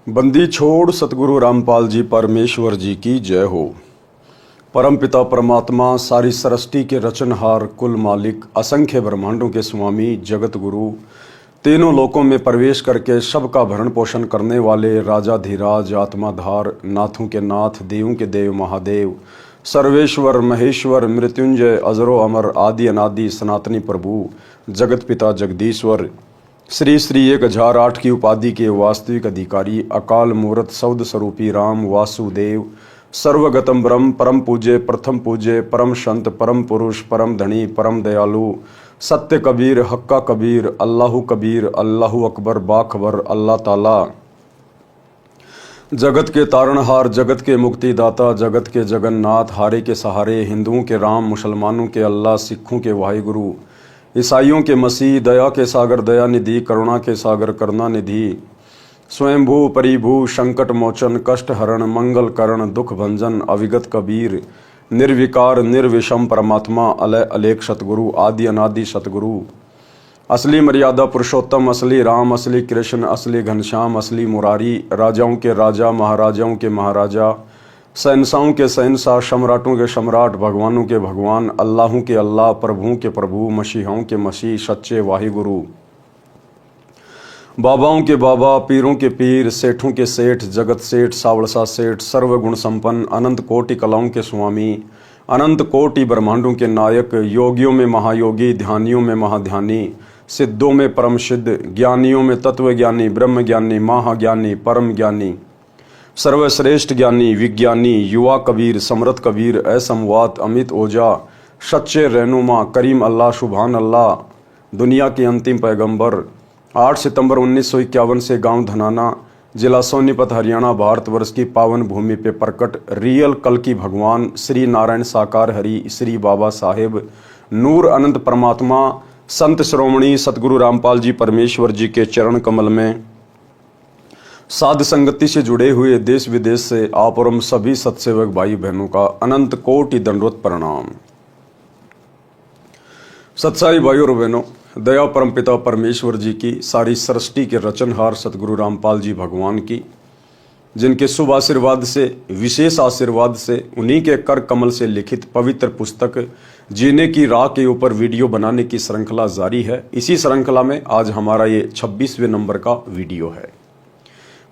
बंदी छोड़ सतगुरु रामपाल जी परमेश्वर जी की जय हो। परमपिता परमात्मा सारी सृष्टि के रचनहार, कुल मालिक, असंख्य ब्रह्मांडों के स्वामी, जगत गुरु, तीनों लोकों में प्रवेश करके सबका भरण पोषण करने वाले राजाधिराज, आत्माधार, नाथों के नाथ, देवों के देव महादेव, सर्वेश्वर महेश्वर, मृत्युंजय, अजरो अमर, आदि अनादि, सनातनी प्रभु, जगत पिता जगदीश्वर, श्री श्री 1008 की उपाधि के वास्तविक अधिकारी, अकाल मूर्त सौद स्वरूपी राम वासुदेव, सर्वगतम ब्रह्म, परम पूज्य, प्रथम पूज्य, परम संत, परम पुरुष, परम धनी, परम दयालु, सत्य कबीर, हक्का कबीर, अल्लाहु कबीर, अल्लाहु अकबर, बाखबर, अल्लाह ताला, जगत के तारणहार, जगत के मुक्तिदाता, जगत के जगन्नाथ, हारे के सहारे, हिंदुओं के राम, मुसलमानों के अल्लाह, सिखों के वाहिगुरु, ईसाइयों के मसीह, दया के सागर दया निधि, करुणा के सागर करुणा निधि, स्वयंभू परिभू, संकट मोचन, कष्ट हरण, मंगल करण, दुख भंजन, अविगत कबीर, निर्विकार निर्विषम परमात्मा, अलय अलेख सतगुरु, आदि अनादि सतगुरु, असली मर्यादा पुरुषोत्तम, असली राम, असली कृष्ण, असली घनश्याम, असली मुरारी, राजाओं के राजा, महाराजाओं के महाराजा, शहंशाहों के शहंशाह, सम्राटों के सम्राट, भगवानों के भगवान, अल्लाहों के अल्लाह, प्रभुओं के प्रभु, मसीहों के मसीह, सच्चे वाहिगुरु, बाबाओं के बाबा, पीरों के पीर, सेठों के सेठ, जगत सेठ, सावड़सा सेठ, सर्वगुण संपन्न, अनंत कोटि कलाओं के स्वामी, अनंत कोटि ब्रह्मांडों के नायक, योगियों में महायोगी, ध्यानियों में महाध्यानी, सिद्धों में परम सिद्ध, ज्ञानियों में तत्वज्ञानी, ब्रह्म ज्ञानी, महाज्ञानी, परम ज्ञानी, सर्वश्रेष्ठ ज्ञानी, विज्ञानी, युवा कबीर, समृत कबीर, असमवात, अमित ओझा, सच्चे रहनुमा, करीम अल्लाह, सुभान अल्लाह, दुनिया के अंतिम पैगंबर, 8 सितंबर 1951 से गांव धनाना, जिला सोनीपत, हरियाणा, भारतवर्ष की पावन भूमि पे प्रकट रियल कल की भगवान श्री नारायण साकार हरि, श्री बाबा साहेब नूर अनंत परमात्मा, संत श्रोमणी सतगुरु रामपाल जी परमेश्वर जी के चरण कमल में साध संगति से जुड़े हुए देश विदेश से आप और हम सभी सत्सेवक भाई बहनों का अनंत कोटि दंडवत प्रणाम। सत्साई भाई और बहनों, दया परम पिता परमेश्वर जी की, सारी सृष्टि के रचनहार सतगुरु रामपाल जी भगवान की, जिनके शुभ आशीर्वाद से, विशेष आशीर्वाद से, उन्हीं के कर कमल से लिखित पवित्र पुस्तक जीने की राह के ऊपर वीडियो बनाने की श्रृंखला जारी है। इसी श्रृंखला में आज हमारा ये 26वें नंबर का वीडियो है।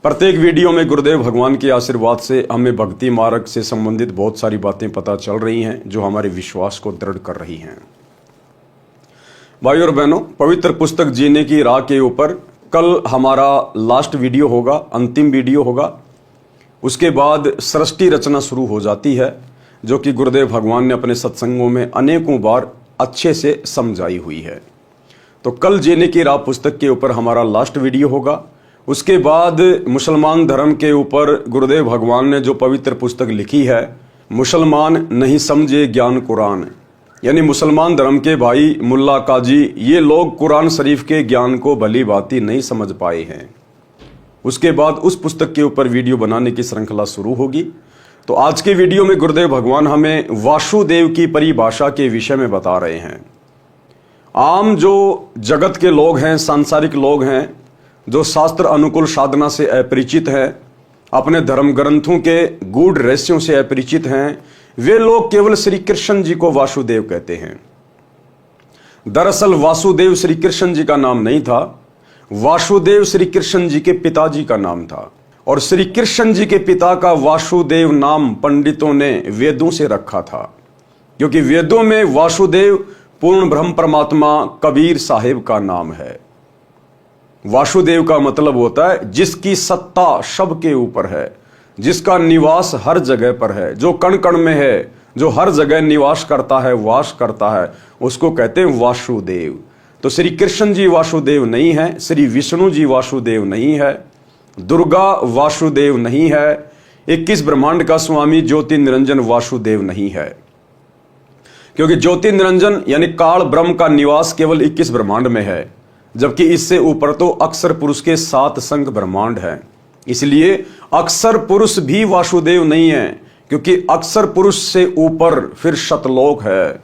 प्रत्येक वीडियो में गुरुदेव भगवान के आशीर्वाद से हमें भक्ति मार्ग से संबंधित बहुत सारी बातें पता चल रही हैं, जो हमारे विश्वास को दृढ़ कर रही हैं। भाई और बहनों, पवित्र पुस्तक जीने की राह के ऊपर कल हमारा लास्ट वीडियो होगा, अंतिम वीडियो होगा। उसके बाद सृष्टि रचना शुरू हो जाती है, जो कि गुरुदेव भगवान ने अपने सत्संगों में अनेकों बार अच्छे से समझाई हुई है। तो कल जीने की राह पुस्तक के ऊपर हमारा लास्ट वीडियो होगा। उसके बाद मुसलमान धर्म के ऊपर गुरुदेव भगवान ने जो पवित्र पुस्तक लिखी है, मुसलमान नहीं समझे ज्ञान कुरान, यानी मुसलमान धर्म के भाई, मुल्ला, काजी, ये लोग कुरान शरीफ के ज्ञान को भली भांति नहीं समझ पाए हैं। उसके बाद उस पुस्तक के ऊपर वीडियो बनाने की श्रृंखला शुरू होगी। तो आज के वीडियो में गुरुदेव भगवान हमें वासुदेव की परिभाषा के विषय में बता रहे हैं। आम जो जगत के लोग हैं, सांसारिक लोग हैं, जो शास्त्र अनुकूल साधना से अपरिचित हैं, अपने धर्म ग्रंथों के गूढ़ रहस्यों से अपरिचित हैं, वे लोग केवल श्री कृष्ण जी को वासुदेव कहते हैं। दरअसल वासुदेव श्री कृष्ण जी का नाम नहीं था, वासुदेव श्री कृष्ण जी के पिताजी का नाम था। और श्री कृष्ण जी के पिता का वासुदेव नाम पंडितों ने वेदों से रखा था, क्योंकि वेदों में वासुदेव पूर्ण ब्रह्म परमात्मा कबीर साहेब का नाम है। वासुदेव का मतलब होता है जिसकी सत्ता सबके ऊपर है, जिसका निवास हर जगह पर है, जो कण कण में है, जो हर जगह निवास करता है, वास करता है, उसको कहते हैं वासुदेव। तो श्री कृष्ण जी वासुदेव नहीं है, श्री विष्णु जी वासुदेव नहीं है, दुर्गा वासुदेव नहीं है, 21 ब्रह्मांड का स्वामी ज्योति निरंजन वासुदेव नहीं है, क्योंकि ज्योति निरंजन यानी काल ब्रह्म का निवास केवल 21 ब्रह्मांड में है, जबकि इससे ऊपर तो अक्षर पुरुष के 7 संख्य ब्रह्मांड है। इसलिए अक्षर पुरुष भी वासुदेव नहीं है, क्योंकि अक्षर पुरुष से ऊपर फिर शतलोक है,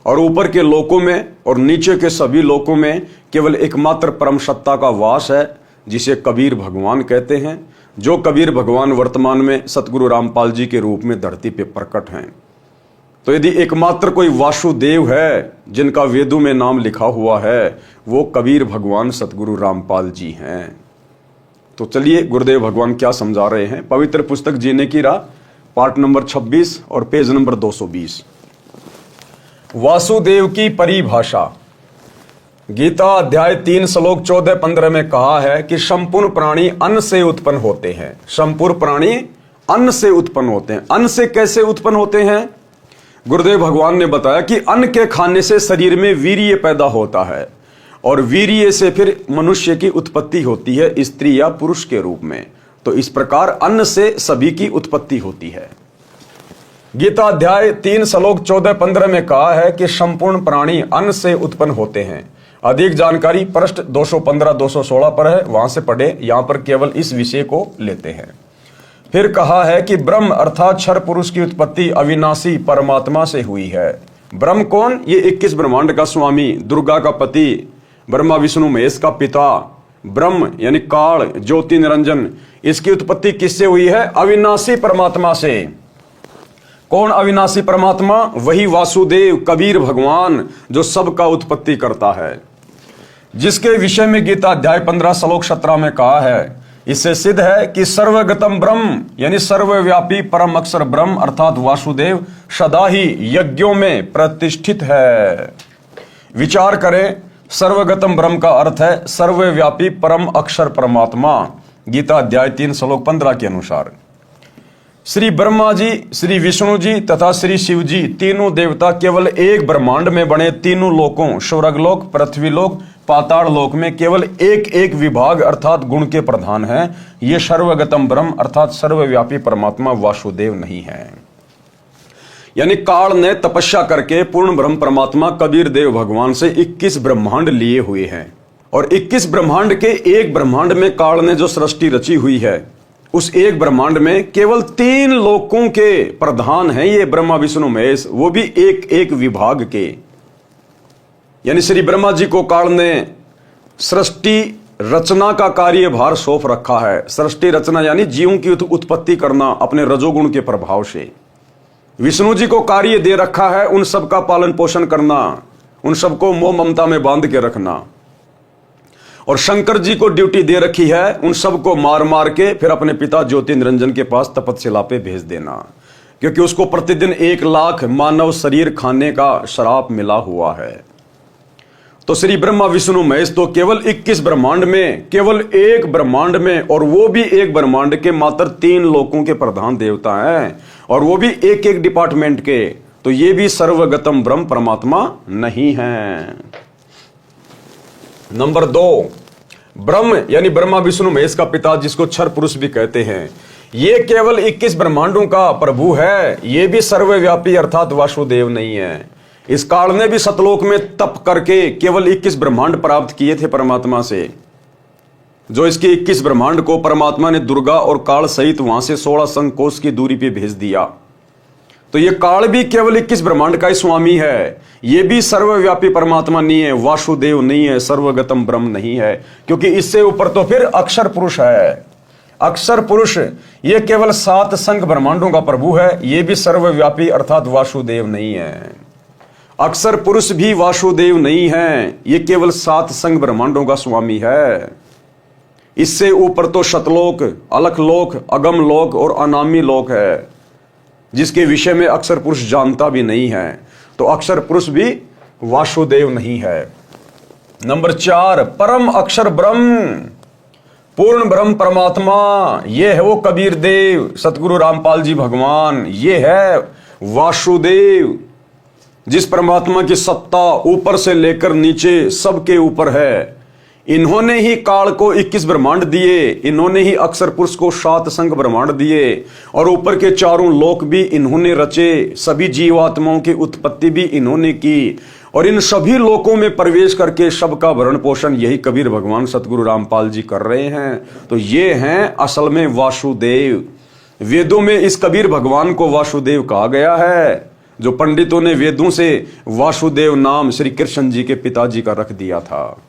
और ऊपर के लोकों में और नीचे के सभी लोकों में केवल एकमात्र परम सत्ता का वास है, जिसे कबीर भगवान कहते हैं, जो कबीर भगवान वर्तमान में सतगुरु रामपाल जी के रूप में धरती पे प्रकट हैं। तो यदि एकमात्र कोई वासुदेव है जिनका वेदों में नाम लिखा हुआ है, वो कबीर भगवान सतगुरु रामपाल जी हैं। तो चलिए गुरुदेव भगवान क्या समझा रहे हैं। पवित्र पुस्तक जीने की राह, पार्ट नंबर 26 और पेज नंबर 220। वासुदेव की परिभाषा। गीता अध्याय 3 श्लोक 14-15 में कहा है कि संपूर्ण प्राणी अन्न से उत्पन्न होते हैं। संपूर्ण प्राणी अन्न से उत्पन्न होते हैं। अन्न से कैसे उत्पन्न होते हैं? गुरुदेव भगवान ने बताया कि अन्न के खाने से शरीर में वीर्य पैदा होता है और वीर्य से फिर मनुष्य की उत्पत्ति होती है, स्त्री या पुरुष के रूप में। तो इस प्रकार अन्न से सभी की उत्पत्ति होती है। गीता अध्याय 3 श्लोक 14-15 में कहा है कि संपूर्ण प्राणी अन्न से उत्पन्न होते हैं। अधिक जानकारी पृष्ठ 215-216 पर है, वहां से पढ़े। यहां पर केवल इस विषय को लेते हैं। फिर कहा है कि ब्रह्म अर्थात क्षर पुरुष की उत्पत्ति अविनाशी परमात्मा से हुई है। ब्रह्म कौन? ये 21 ब्रह्मांड का स्वामी, दुर्गा का पति, ब्रह्मा विष्णु महेश का पिता। ब्रह्म यानी काल, ज्योति निरंजन, इसकी उत्पत्ति किससे हुई है? अविनाशी परमात्मा से। कौन अविनाशी परमात्मा? वही वासुदेव कबीर भगवान जो सबका उत्पत्ति करता है, जिसके विषय में गीता अध्याय 15 श्लोक 17 में कहा है। इससे सिद्ध है कि सर्वगतम ब्रह्म यानी सर्वव्यापी परम अक्षर ब्रह्म अर्थात वासुदेव सदा ही यज्ञों में प्रतिष्ठित है। विचार करें, सर्वगतम ब्रह्म का अर्थ है सर्वव्यापी परम अक्षर परमात्मा। गीता अध्याय 3 श्लोक 15 के अनुसार श्री ब्रह्मा जी, श्री विष्णु जी तथा श्री शिव जी तीनों देवता केवल एक ब्रह्मांड में बने तीनों लोकों स्वर्गलोक, पृथ्वीलोक, पाताल लोक में केवल एक एक विभाग अर्थात गुण के प्रधान हैं। ये सर्वगतम ब्रह्म अर्थात सर्वव्यापी परमात्मा वासुदेव नहीं है। यानी काल ने तपस्या करके पूर्ण ब्रह्म परमात्मा कबीर देव भगवान से 21 ब्रह्मांड लिए हुए हैं और 21 ब्रह्मांड के एक ब्रह्मांड में काल ने जो सृष्टि रची हुई है, उस एक ब्रह्मांड में केवल 3 लोकों के प्रधान हैं ये ब्रह्मा विष्णु महेश, वो भी एक एक विभाग के। यानी श्री ब्रह्मा जी को काल ने सृष्टि रचना का कार्यभार सौंप रखा है। सृष्टि रचना यानी जीवों की उत्पत्ति करना अपने रजोगुण के प्रभाव से। विष्णु जी को कार्य दे रखा है उन सबका पालन पोषण करना, उन सबको मोह ममता में बांध के रखना। और शंकर जी को ड्यूटी दे रखी है उन सबको मार मार के फिर अपने पिता ज्योति निरंजन के पास तपस्या पे भेज देना, क्योंकि उसको प्रतिदिन 1 लाख मानव शरीर खाने का श्राप मिला हुआ है। तो श्री ब्रह्मा विष्णु महेश तो केवल 21 ब्रह्मांड में केवल एक ब्रह्मांड में, और वो भी एक ब्रह्मांड के मात्र 3 लोकों के प्रधान देवता हैं, और वो भी एक एक डिपार्टमेंट के। तो ये भी सर्वगतम ब्रह्म परमात्मा नहीं है। नंबर 2, ब्रह्म यानी ब्रह्मा विष्णु महेश का पिता, जिसको क्षर पुरुष भी कहते हैं, ये केवल 21 ब्रह्मांडों का प्रभु है। ये भी सर्वव्यापी अर्थात वासुदेव नहीं है। इस काल ने भी सतलोक में तप करके केवल 21 ब्रह्मांड प्राप्त किए थे परमात्मा से। जो इसके 21 ब्रह्मांड को परमात्मा ने दुर्गा और काल सहित वहां से 16 संकोश की दूरी पे भेज दिया। तो ये काल भी केवल 21 ब्रह्मांड का ही स्वामी है। ये भी सर्वव्यापी परमात्मा नहीं है, वासुदेव नहीं है, सर्वगतम ब्रह्म नहीं है, क्योंकि इससे ऊपर तो फिर अक्षर पुरुष है। अक्षर पुरुष ये केवल 7 संघ ब्रह्मांडों का प्रभु है। ये भी सर्वव्यापी अर्थात वासुदेव नहीं है। अक्षर पुरुष भी वासुदेव नहीं है, ये केवल 7 संघ ब्रह्मांडों का स्वामी है। इससे ऊपर तो शतलोक, अलख लोक, अगम लोक और अनामी लोक है, जिसके विषय में अक्षर पुरुष जानता भी नहीं है। तो अक्षर पुरुष भी वासुदेव नहीं है। नंबर 4, परम अक्षर ब्रह्म, पूर्ण ब्रह्म परमात्मा, ये है वो कबीर देव सतगुरु रामपाल जी भगवान। ये है वासुदेव, जिस परमात्मा की सत्ता ऊपर से लेकर नीचे सबके ऊपर है। इन्होंने ही काल को 21 ब्रह्मांड दिए, इन्होंने ही अक्षर पुरुष को 7 संघ ब्रह्मांड दिए, और ऊपर के 4 लोक भी इन्होंने रचे। सभी जीवात्माओं की उत्पत्ति भी इन्होंने की, और इन सभी लोकों में प्रवेश करके सबका भरण पोषण यही कबीर भगवान सतगुरु रामपाल जी कर रहे हैं। तो ये हैं असल में वासुदेव। वेदों में इस कबीर भगवान को वासुदेव कहा गया है, जो पंडितों ने वेदों से वासुदेव नाम श्री कृष्ण जी के पिताजी का रख दिया था।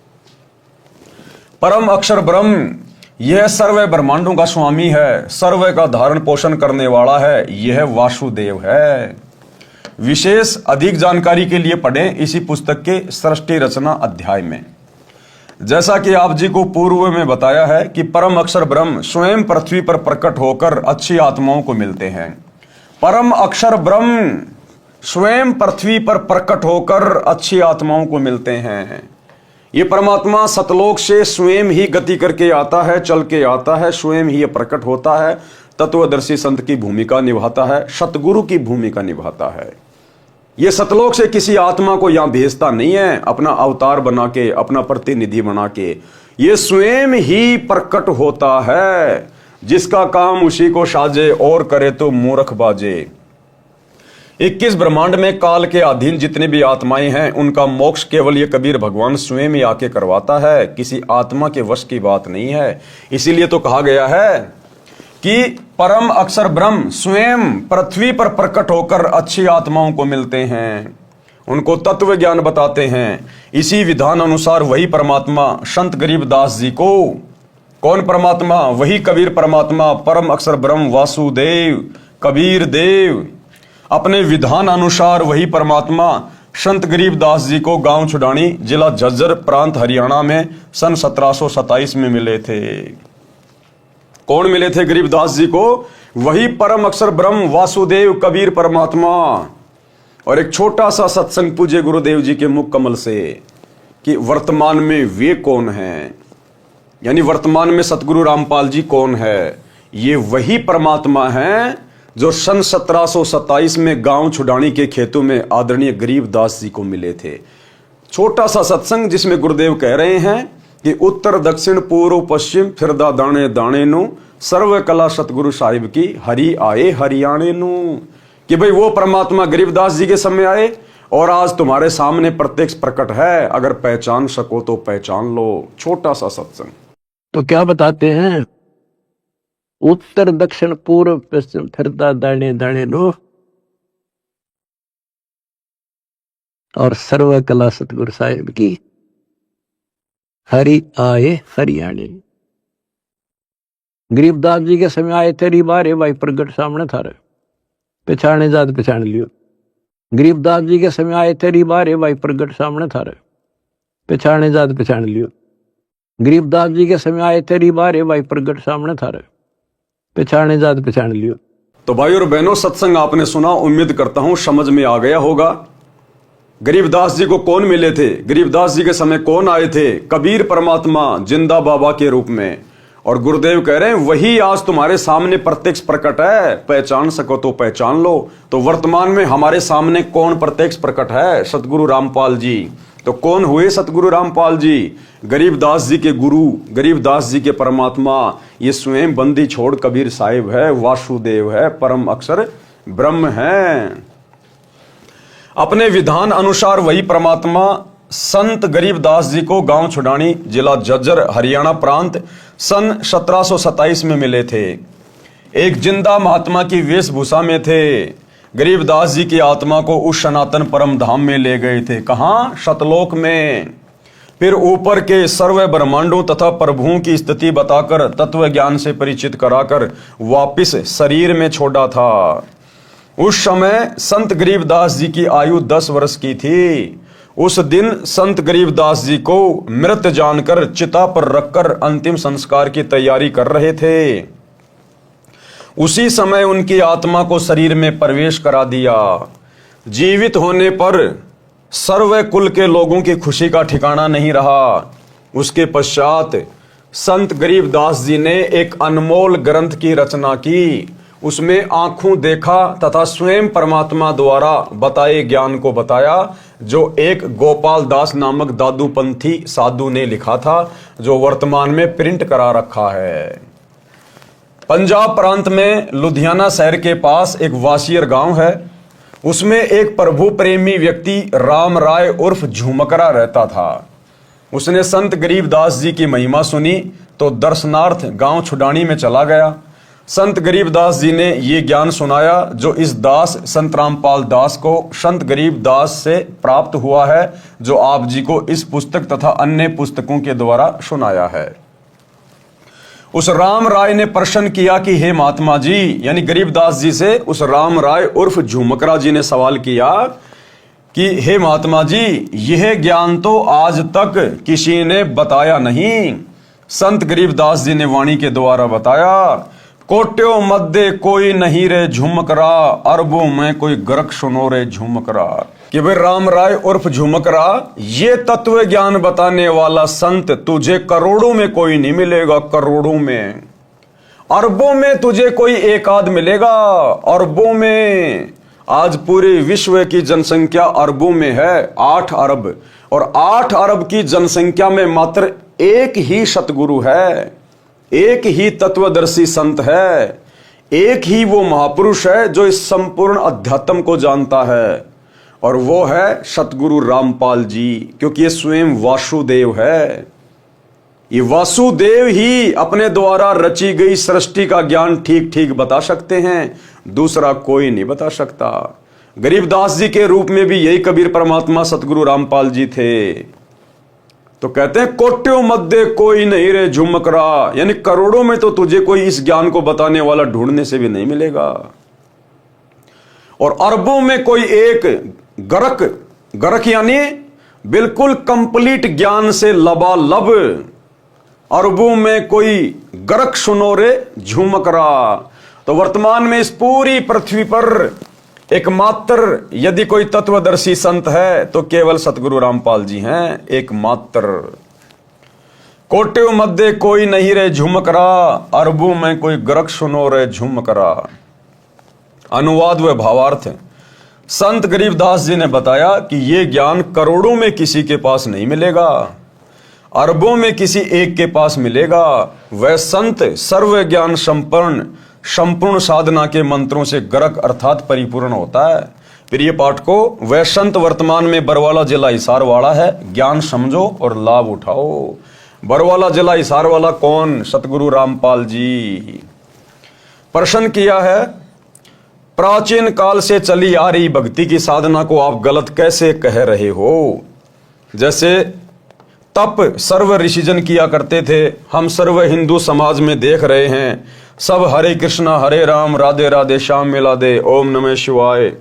परम अक्षर ब्रह्म यह सर्व ब्रह्मांडों का स्वामी है, सर्व का धारण पोषण करने वाला है, यह वासुदेव है। विशेष अधिक जानकारी के लिए पढ़ें इसी पुस्तक के सृष्टि रचना अध्याय में। जैसा कि आप जी को पूर्व में बताया है कि परम अक्षर ब्रह्म स्वयं पृथ्वी पर प्रकट होकर अच्छी आत्माओं को मिलते हैं। परम अक्षर ब्रह्म स्वयं पृथ्वी पर प्रकट होकर अच्छी आत्माओं को मिलते हैं। ये परमात्मा सतलोक से स्वयं ही गति करके आता है, चल के आता है, स्वयं ही ये प्रकट होता है, तत्वदर्शी संत की भूमिका निभाता है, सतगुरु की भूमिका निभाता है। ये सतलोक से किसी आत्मा को यहां भेजता नहीं है अपना अवतार बना के, अपना प्रतिनिधि बना के। ये स्वयं ही प्रकट होता है। जिसका काम उसी को साजे और करे तो मूर्ख बाजे। 21 ब्रह्मांड में काल के अधीन जितने भी आत्माएं हैं उनका मोक्ष केवल ये कबीर भगवान स्वयं ही आके करवाता है, किसी आत्मा के वश की बात नहीं है। इसीलिए तो कहा गया है कि परम अक्षर ब्रह्म स्वयं पृथ्वी पर प्रकट होकर अच्छी आत्माओं को मिलते हैं, उनको तत्व ज्ञान बताते हैं। इसी विधान अनुसार वही परमात्मा संत गरीबदास जी को, कौन परमात्मा? वही कबीर परमात्मा, परम अक्षर ब्रह्म वासुदेव कबीर देव, अपने विधान अनुसार वही परमात्मा संत गरीबदास जी को गांव छुडानी, जिला झज्जर, प्रांत हरियाणा में सन 1727 में मिले थे। कौन मिले थे गरीबदास जी को? वही परम अक्षर ब्रह्म वासुदेव कबीर परमात्मा। और एक छोटा सा सत्संग पूज्य गुरुदेव जी के मुख कमल से कि वर्तमान में वे कौन हैं, यानी वर्तमान में सतगुरु रामपाल जी कौन है? ये वही परमात्मा हैं जो सन 1727 में गांव छुडानी के खेतों में आदरणीय गरीबदास जी को मिले थे। छोटा सा सत्संग जिसमें गुरुदेव कह रहे हैं कि उत्तर दक्षिण पूर्व पश्चिम फिरदा दाने दाने नु, सर्व कला सतगुरु साहिब की हरि आए हरियाणे नु। कि भाई वो परमात्मा गरीबदास जी के समय आए और आज तुम्हारे सामने प्रत्यक्ष प्रकट है, अगर पहचान सको तो पहचान लो। छोटा सा सत्संग। तो क्या बताते हैं? उत्तर दक्षिण पूर्व पश्चिम फिरदा दाने दाने नो, और सर्व कला सतगुरु साहिब की हरि आए हरियाणे। गरीबदास जी के समय आए तेरी बारे भाई प्रगट सामने थारे, पहचाने जात पहचान लियो। गरीबदास जी के समय आए तेरी बारे भाई प्रगट सामने थारे, पहचाने जात पहचान लियो। गरीबदास जी के समय आए तेरी बारे भाई प्रगट सामने थारे, पहचाने जात पहचान लियो। तो भाई और बहनों, सत्संग आपने सुना, उम्मीद करता हूं समझ में आ गया होगा। गरीबदास जी को कौन मिले थे? गरीबदास जी के समय कौन आए थे? कबीर परमात्मा जिंदा बाबा के रूप में। और गुरुदेव कह रहे हैं वही आज तुम्हारे सामने प्रत्यक्ष प्रकट है, पहचान सको तो पहचान लो। तो वर्तमान में हमारे सामने कौन प्रत्यक्ष प्रकट है? सतगुरु रामपाल जी। तो कौन हुए सतगुरु रामपाल जी? गरीबदास जी के गुरु, गरीबदास जी के परमात्मा। ये स्वयं बंदी छोड़ कबीर साहिब है, वासुदेव है, परम अक्षर ब्रह्म है। अपने विधान अनुसार वही परमात्मा संत गरीबदास जी को गांव छुडानी, जिला झज्जर, हरियाणा प्रांत सन 1727 में मिले थे। एक जिंदा महात्मा की वेशभूषा में थे। गरीबदास जी की आत्मा को उस सनातन परम धाम में ले गए थे। कहां? सतलोक में। फिर ऊपर के सर्व ब्रह्मांडों तथा प्रभुओं की स्थिति बताकर तत्व ज्ञान से परिचित कराकर वापिस शरीर में छोड़ा था। उस समय संत गरीबदास जी की आयु 10 वर्ष की थी। उस दिन संत गरीबदास जी को मृत जानकर चिता पर रखकर अंतिम संस्कार की तैयारी कर रहे थे। उसी समय उनकी आत्मा को शरीर में प्रवेश करा दिया। जीवित होने पर सर्व कुल के लोगों की खुशी का ठिकाना नहीं रहा। उसके पश्चात संत गरीबदास जी ने एक अनमोल ग्रंथ की रचना की। उसमें आंखों देखा तथा स्वयं परमात्मा द्वारा बताए ज्ञान को बताया, जो एक गोपाल दास नामक दादूपंथी साधु ने लिखा था, जो वर्तमान में प्रिंट करा रखा है। पंजाब प्रांत में लुधियाना शहर के पास एक वासियर गांव है। उसमें एक प्रभु प्रेमी व्यक्ति राम राय उर्फ झुमकरा रहता था। उसने संत गरीबदास जी की महिमा सुनी तो दर्शनार्थ गांव छुडानी में चला गया। संत गरीबदास जी ने ये ज्ञान सुनाया जो इस दास संत रामपाल दास को संत गरीबदास से प्राप्त हुआ है, जो आप जी को इस पुस्तक तथा अन्य पुस्तकों के द्वारा सुनाया है। उस राम राय ने प्रश्न किया कि हे महात्मा जी, यानी गरीबदास जी से उस राम राय उर्फ झुमकरा जी ने सवाल किया कि हे महात्मा जी, यह ज्ञान तो आज तक किसी ने बताया नहीं। संत गरीबदास जी ने वाणी के द्वारा बताया, कोट्यों मध्य कोई नहीं रे झुमकरा, अरबों में कोई गरक सुनो रे झुमकरा। कि भाई राम राय उर्फ झुमकरा, ये तत्व ज्ञान बताने वाला संत तुझे करोड़ों में कोई नहीं मिलेगा, करोड़ों में। अरबों में तुझे कोई एक आध मिलेगा, अरबों में। आज पूरे विश्व की जनसंख्या अरबों में है, 8 अरब, और 8 अरब की जनसंख्या में मात्र एक ही सतगुरु है, एक ही तत्वदर्शी संत है, एक ही वो महापुरुष है जो इस संपूर्ण अध्यात्म को जानता है, और वो है सतगुरु रामपाल जी। क्योंकि ये स्वयं वासुदेव है, ये वासुदेव ही अपने द्वारा रची गई सृष्टि का ज्ञान ठीक ठीक बता सकते हैं, दूसरा कोई नहीं बता सकता। गरीबदास जी के रूप में भी यही कबीर परमात्मा सतगुरु रामपाल जी थे। तो कहते हैं कोट्यों मध्य कोई नहीं रे झुमकरा, यानी करोड़ों में तो तुझे कोई इस ज्ञान को बताने वाला ढूंढने से भी नहीं मिलेगा, और अरबों में कोई एक गरक, गरक यानी बिल्कुल कंप्लीट ज्ञान से लबालब, अरबों में कोई गरक सुनो रे झुमकरा। तो वर्तमान में इस पूरी पृथ्वी पर एकमात्र यदि कोई तत्वदर्शी संत है तो केवल सतगुरु रामपाल जी हैं, एकमात्र। कोट्यों मध्य कोई नहीं रे झुमकरा, अरबों में कोई गरक सुनो रे झुमकरा। अनुवाद व भावार्थ, संत गरीबदास जी ने बताया कि ये ज्ञान करोड़ों में किसी के पास नहीं मिलेगा, अरबों में किसी एक के पास मिलेगा। वह संत सर्व ज्ञान संपन्न, संपूर्ण साधना के मंत्रों से गरक अर्थात परिपूर्ण होता है। प्रिय पाठकों, वह संत वर्तमान में बरवाला जिला हिसार वाला है। ज्ञान समझो और लाभ उठाओ। बरवाला जिला हिसार वाला कौन? सतगुरु रामपाल जी। प्रश्न किया है, प्राचीन काल से चली आ रही भक्ति की साधना को आप गलत कैसे कह रहे हो? जैसे तप सर्व ऋषिजन किया करते थे, हम सर्व हिंदू समाज में देख रहे हैं। सब हरे कृष्णा हरे राम राधे राधे श्याम मिला दे, ओम नमः शिवाय,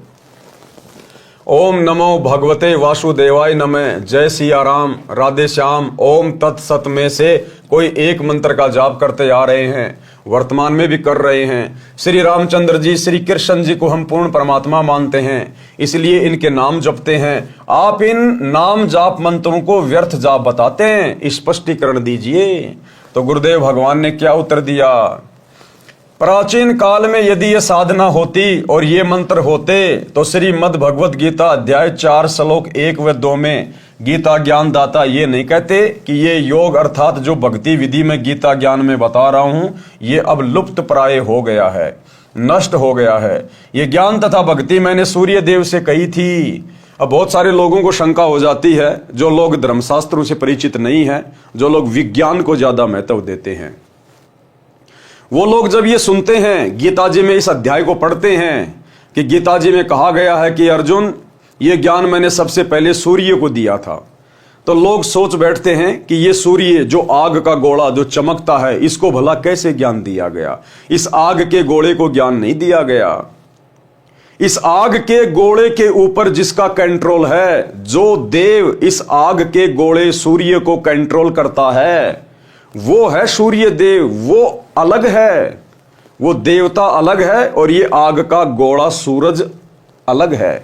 ओम नमो भगवते वासुदेवाय नमः, जय सिया राम राधे श्याम, ओम तत्सत में से कोई एक मंत्र का जाप करते आ रहे हैं, वर्तमान में भी कर रहे हैं। श्री रामचंद्र जी, श्री कृष्ण जी को हम पूर्ण परमात्मा मानते हैं, इसलिए इनके नाम जपते हैं। आप इन नाम जाप मंत्रों को व्यर्थ जाप बताते हैं, स्पष्टीकरण दीजिए। तो गुरुदेव भगवान ने क्या उत्तर दिया? प्राचीन काल में यदि ये साधना होती और ये मंत्र होते तो श्रीमद् भगवत गीता अध्याय 4 श्लोक 1 व 2 में गीता ज्ञान दाता ये नहीं कहते कि ये योग अर्थात जो भक्ति विधि में गीता ज्ञान में बता रहा हूं ये अब लुप्त प्राय हो गया है, नष्ट हो गया है। ये ज्ञान तथा भक्ति मैंने सूर्य देव से कही थी। अब बहुत सारे लोगों को शंका हो जाती है, जो लोग धर्मशास्त्रों से परिचित नहीं है, जो लोग विज्ञान को ज्यादा महत्व देते हैं, वो लोग जब ये सुनते हैं, गीता जी में इस अध्याय को पढ़ते हैं कि गीता जी में कहा गया है कि अर्जुन ये ज्ञान मैंने सबसे पहले सूर्य को दिया था, तो लोग सोच बैठते हैं कि ये सूर्य जो आग का गोला जो चमकता है, इसको भला कैसे ज्ञान दिया गया? इस आग के गोले को ज्ञान नहीं दिया गया। इस आग के गोले के ऊपर जिसका कंट्रोल है, जो देव इस आग के गोले सूर्य को कंट्रोल करता है, वो है सूर्य देव। वो अलग है, वो देवता अलग है, और ये आग का गोला सूरज अलग है।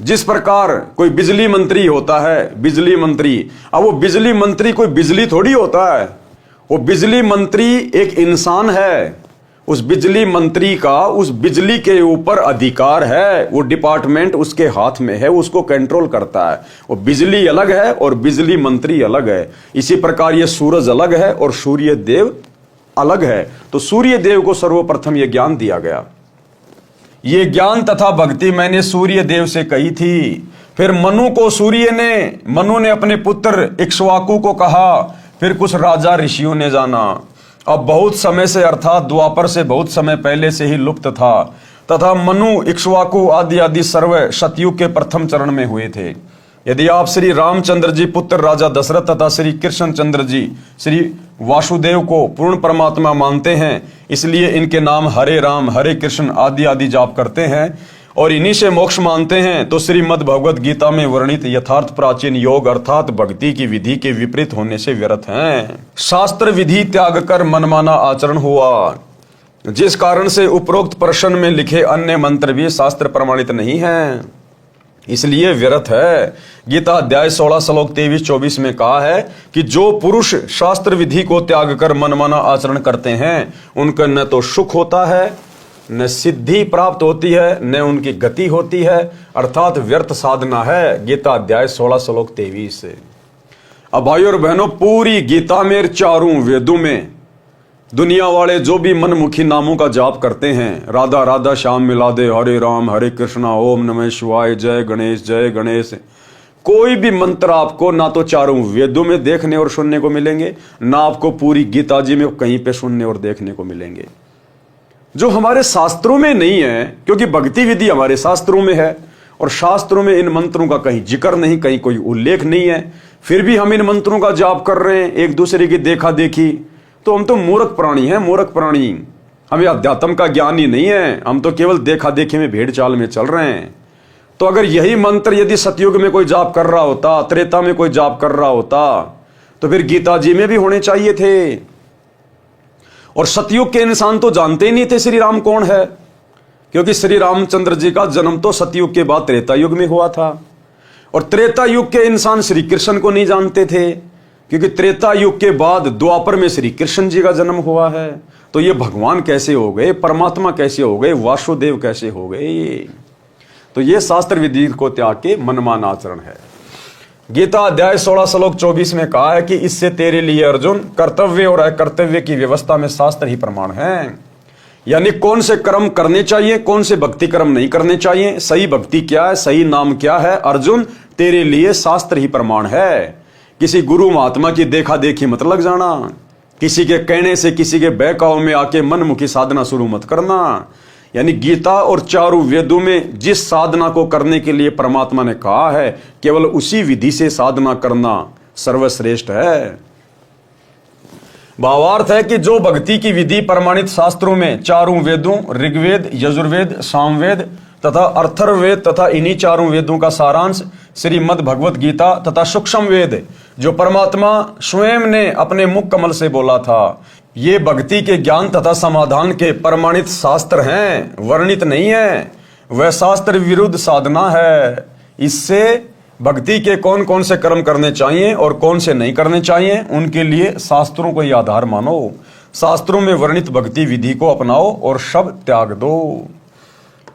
जिस प्रकार कोई बिजली मंत्री होता है, बिजली मंत्री, अब वो बिजली मंत्री कोई बिजली थोड़ी होता है, वो बिजली मंत्री एक इंसान है। उस बिजली मंत्री का उस बिजली के ऊपर अधिकार है, वो डिपार्टमेंट उसके हाथ में है, उसको कंट्रोल करता है। वो बिजली अलग है और बिजली मंत्री अलग है। इसी प्रकार ये सूरज अलग है और सूर्य देव अलग है। तो सूर्य देव को सर्वप्रथम ये ज्ञान दिया गया। ये ज्ञान तथा भक्ति मैंने सूर्य देव से कही थी। फिर मनु को मनु ने अपने पुत्र इक्ष्वाकु को कहा। फिर कुछ राजा ऋषियों ने जाना, अब बहुत समय से अर्थात द्वापर से बहुत समय पहले से ही लुप्त था तथा मनु, इक्ष्वाकु आदि आदि सर्व सतयुग के प्रथम चरण में हुए थे। यदि आप श्री रामचंद्र जी पुत्र राजा दशरथ तथा श्री कृष्ण चंद्र जी श्री वासुदेव को पूर्ण परमात्मा मानते हैं, इसलिए इनके नाम हरे राम हरे कृष्ण आदि आदि जाप करते हैं और इन्हीं से मोक्ष मानते हैं, तो श्रीमद् भगवद गीता में वर्णित यथार्थ प्राचीन योग अर्थात भक्ति की विधि के विपरीत होने से व्यर्थ हैं। शास्त्र विधि त्याग कर मनमाना आचरण हुआ, जिस कारण से उपरोक्त प्रश्न में लिखे अन्य मंत्र भी शास्त्र प्रमाणित नहीं हैं, इसलिए व्यर्थ है। गीता अध्याय 16 श्लोक 23-24 में कहा है कि जो पुरुष शास्त्र विधि को त्याग कर मनमाना आचरण करते हैं, उनका न तो सुख होता है, न सिद्धि प्राप्त होती है, न उनकी गति होती है, अर्थात व्यर्थ साधना है। गीता अध्याय 16 श्लोक 23 से। अब भाइयों और बहनों, पूरी गीता में चारों वेदों में दुनिया वाले जो भी मनमुखी नामों का जाप करते हैं, राधा राधा श्याम मिला दे, हरे राम हरे कृष्णा, ओम नमः शिवाय, जय गणेश, कोई भी मंत्र आपको ना तो चारों वेदों में देखने और सुनने को मिलेंगे, ना आपको पूरी गीता जी में कहीं पे सुनने और देखने को मिलेंगे, जो हमारे शास्त्रों में नहीं है। क्योंकि भक्ति विधि हमारे शास्त्रों में है और शास्त्रों में इन मंत्रों का कहीं जिक्र नहीं, कहीं कोई उल्लेख नहीं है, फिर भी हम इन मंत्रों का जाप कर रहे हैं एक दूसरे की देखा देखी, तो हम तो मूर्ख प्राणी हैं, मूर्ख प्राणी। हमें अध्यात्म का ज्ञान ही नहीं है, हम तो केवल देखा देखी में भेड़ चाल में चल रहे हैं। तो अगर यही मंत्र यदि सतयुग में कोई जाप कर रहा होता, त्रेता में कोई जाप कर रहा होता, तो फिर गीता जी में भी होने चाहिए थे। और सतयुग के इंसान तो जानते ही नहीं थे श्री राम कौन है, क्योंकि श्री रामचंद्र जी का जन्म तो सतयुग के बाद त्रेता युग में हुआ था। और त्रेता युग के इंसान श्री कृष्ण को नहीं जानते थे, क्योंकि त्रेता युग के बाद द्वापर में श्री कृष्ण जी का जन्म हुआ है। तो ये भगवान कैसे हो गए, परमात्मा कैसे हो गए, वासुदेव कैसे हो गए? तो ये शास्त्र विधि को त्याग के मनमान आचरण है। गीता अध्याय 16 श्लोक 24 में कहा है कि इससे तेरे लिए अर्जुन कर्तव्य और अकर्तव्य की व्यवस्था में शास्त्र ही प्रमाण है। यानी कौन से कर्म करने चाहिए, कौन से भक्ति कर्म नहीं करने चाहिए, सही भक्ति क्या है, सही नाम क्या है, अर्जुन तेरे लिए शास्त्र ही प्रमाण है। किसी गुरु महात्मा की देखा देखी मत लग जाना, किसी के कहने से, किसी के बहकाव में आके मनमुखी साधना शुरू मत करना। यानी गीता और चारों वेदों में जिस साधना को करने के लिए परमात्मा ने कहा है, केवल उसी विधि से साधना करना सर्वश्रेष्ठ है। भावार्थ है कि जो भक्ति की विधि प्रमाणित शास्त्रों में चारों वेदों ऋग्वेद, यजुर्वेद, सामवेद तथा अथर्ववेद तथा इन्हीं चारों वेदों का सारांश श्रीमद् भगवत गीता तथा सूक्ष्म वेद जो परमात्मा स्वयं ने अपने मुख कमल से बोला था, ये भक्ति के ज्ञान तथा समाधान के प्रमाणित शास्त्र हैं, वर्णित नहीं है। वह शास्त्र विरुद्ध साधना है। इससे भक्ति के कौन कौन से कर्म करने चाहिए और कौन से नहीं करने चाहिए, उनके लिए शास्त्रों को ही आधार मानो। शास्त्रों में वर्णित भक्ति विधि को अपनाओ और सब त्याग दो।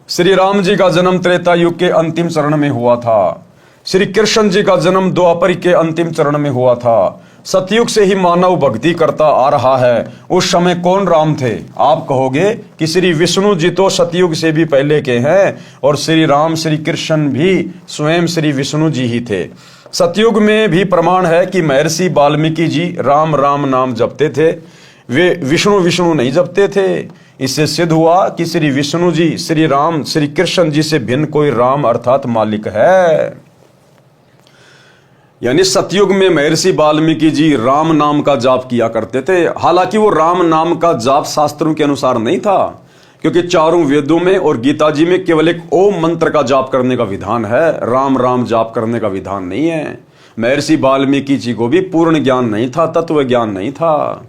श्री राम जी का जन्म त्रेता युग के अंतिम चरण में हुआ था। श्री कृष्ण जी का जन्म द्वापर के अंतिम चरण में हुआ था। सतयुग से ही मानव भक्ति करता आ रहा है। उस समय कौन राम थे? आप कहोगे कि श्री विष्णु जी तो सतयुग से भी पहले के हैं और श्री राम श्री कृष्ण भी स्वयं श्री विष्णु जी ही थे। सतयुग में भी प्रमाण है कि महर्षि वाल्मीकि जी राम राम नाम जपते थे, वे विष्णु विष्णु नहीं जपते थे। इससे सिद्ध हुआ कि श्री विष्णु जी, श्री राम, श्री कृष्ण जी से भिन्न कोई राम अर्थात मालिक है। यानी सतयुग में महर्षि वाल्मीकि जी राम नाम का जाप किया करते थे। हालांकि वो राम नाम का जाप शास्त्रों के अनुसार नहीं था, क्योंकि चारों वेदों में और गीता जी में केवल एक ओम मंत्र का जाप करने का विधान है, राम राम जाप करने का विधान नहीं है। महर्षि वाल्मीकि जी को भी पूर्ण ज्ञान नहीं था, तत्व ज्ञान नहीं था।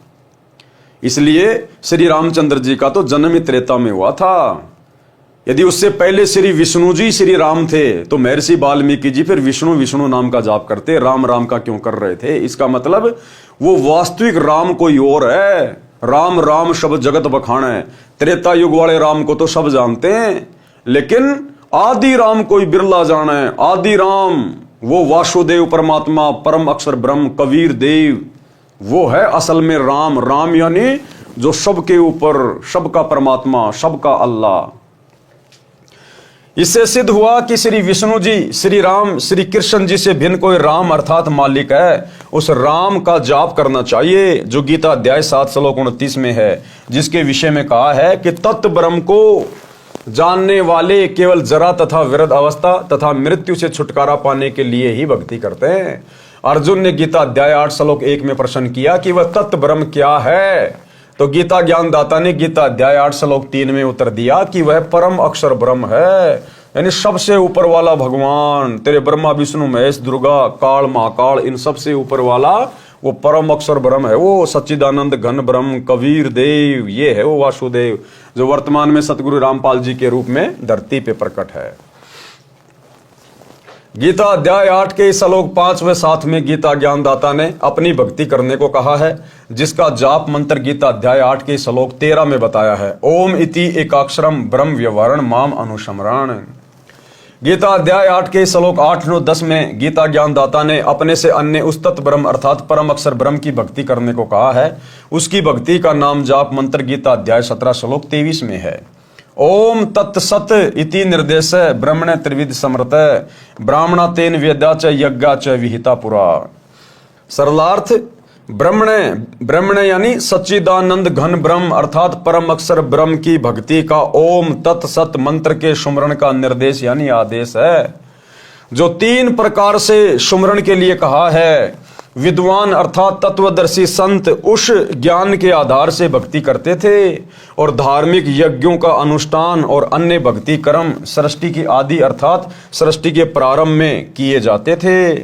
इसलिए श्री रामचंद्र जी का तो जन्म ही त्रेता में हुआ था। यदि उससे पहले श्री विष्णु जी श्री राम थे, तो महर्षि वाल्मीकि जी फिर विष्णु विष्णु नाम का जाप करते, राम राम का क्यों कर रहे थे? इसका मतलब वो वास्तविक राम कोई और है। राम राम शब्द जगत बखान है। त्रेता युग वाले राम को तो सब जानते हैं, लेकिन आदि राम कोई बिरला जाना है। आदि राम वो वासुदेव परमात्मा, परम अक्षर ब्रह्म, कबीर देव, वो है असल में राम। राम यानी जो सबके ऊपर, सबका परमात्मा, सबका अल्लाह। इससे सिद्ध हुआ कि श्री विष्णु जी, श्री राम, श्री कृष्ण जी से भिन्न कोई राम अर्थात मालिक है। उस राम का जाप करना चाहिए जो गीता अध्याय 7 श्लोक 29 में है, जिसके विषय में कहा है कि तत्व ब्रह्म को जानने वाले केवल जरा तथा विरध अवस्था तथा मृत्यु से छुटकारा पाने के लिए ही भक्ति करते हैं। अर्जुन ने गीता अध्याय 8 श्लोक 1 में प्रश्न किया कि वह तत्व ब्रह्म क्या है, तो गीता ज्ञानदाता ने गीता अध्याय 8 श्लोक 3 में उत्तर दिया कि वह परम अक्षर ब्रह्म है, यानी सबसे ऊपर वाला भगवान, तेरे ब्रह्मा विष्णु महेश दुर्गा काल महाकाल इन सबसे ऊपर वाला वो परम अक्षर ब्रह्म है, वो सच्चिदानंद घन ब्रह्म कबीर देव, ये है वो वासुदेव जो वर्तमान में सतगुरु रामपाल जी के रूप में धरती पे प्रकट है। गीता अध्याय 8 के श्लोक 5 व 7 में गीता ज्ञानदाता ने अपनी भक्ति करने को कहा है, जिसका जाप मंत्र गीता अध्याय 8 के श्लोक 13 में बताया है। ओम इति एकाक्षरम ब्रह्म व्यवहारण माम अनुसमरण। गीता अध्याय 8 के श्लोक 8, 9, 10 में गीता ज्ञानदाता ने अपने से अन्य उस तत्व ब्रह्म अर्थात परम अक्षर ब्रह्म की भक्ति करने को कहा है। उसकी भक्ति का नाम जाप मंत्र गीता अध्याय 17 श्लोक 23 में है। ओम तत्सत इति निर्देश ब्रह्मण त्रिविध समृत ब्राह्मणा तेन वेदा च यज्ञा च विहिता पुरा। सरलार्थ ब्रह्मण यानी सच्चिदानंद घन ब्रह्म अर्थात परम अक्षर ब्रह्म की भक्ति का ओम तत्सत मंत्र के सुमरण का निर्देश यानी आदेश है, जो 3 प्रकार से सुमरण के लिए कहा है। विद्वान अर्थात तत्वदर्शी संत उस ज्ञान के आधार से भक्ति करते थे और धार्मिक यज्ञों का अनुष्ठान और अन्य भक्ति कर्म सृष्टि की आदि अर्थात सृष्टि के प्रारंभ में किए जाते थे।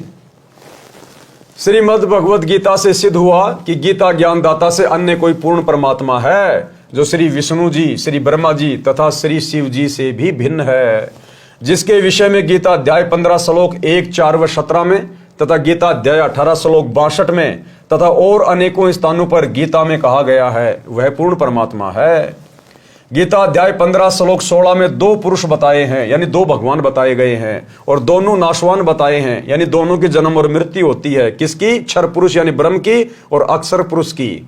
श्रीमद् भगवद गीता से सिद्ध हुआ कि गीता ज्ञानदाता से अन्य कोई पूर्ण परमात्मा है जो श्री विष्णु जी, श्री ब्रह्मा जी तथा श्री शिव जी से भी भिन्न है, जिसके विषय में गीता अध्याय 15 श्लोक 1, 4 व 17 में तथा गीता अध्याय 18 श्लोक 62 में तथा और अनेकों स्थानों पर गीता में कहा गया है, वह पूर्ण परमात्मा है। गीता अध्याय 15 श्लोक 16 में 2 पुरुष बताए हैं, यानी 2 भगवान बताए गए हैं, और दोनों नाशवान बताए हैं, यानी दोनों की जन्म और मृत्यु होती है। किसकी? क्षर पुरुष यानी ब्रह्म की और अक्षर पुरुष की।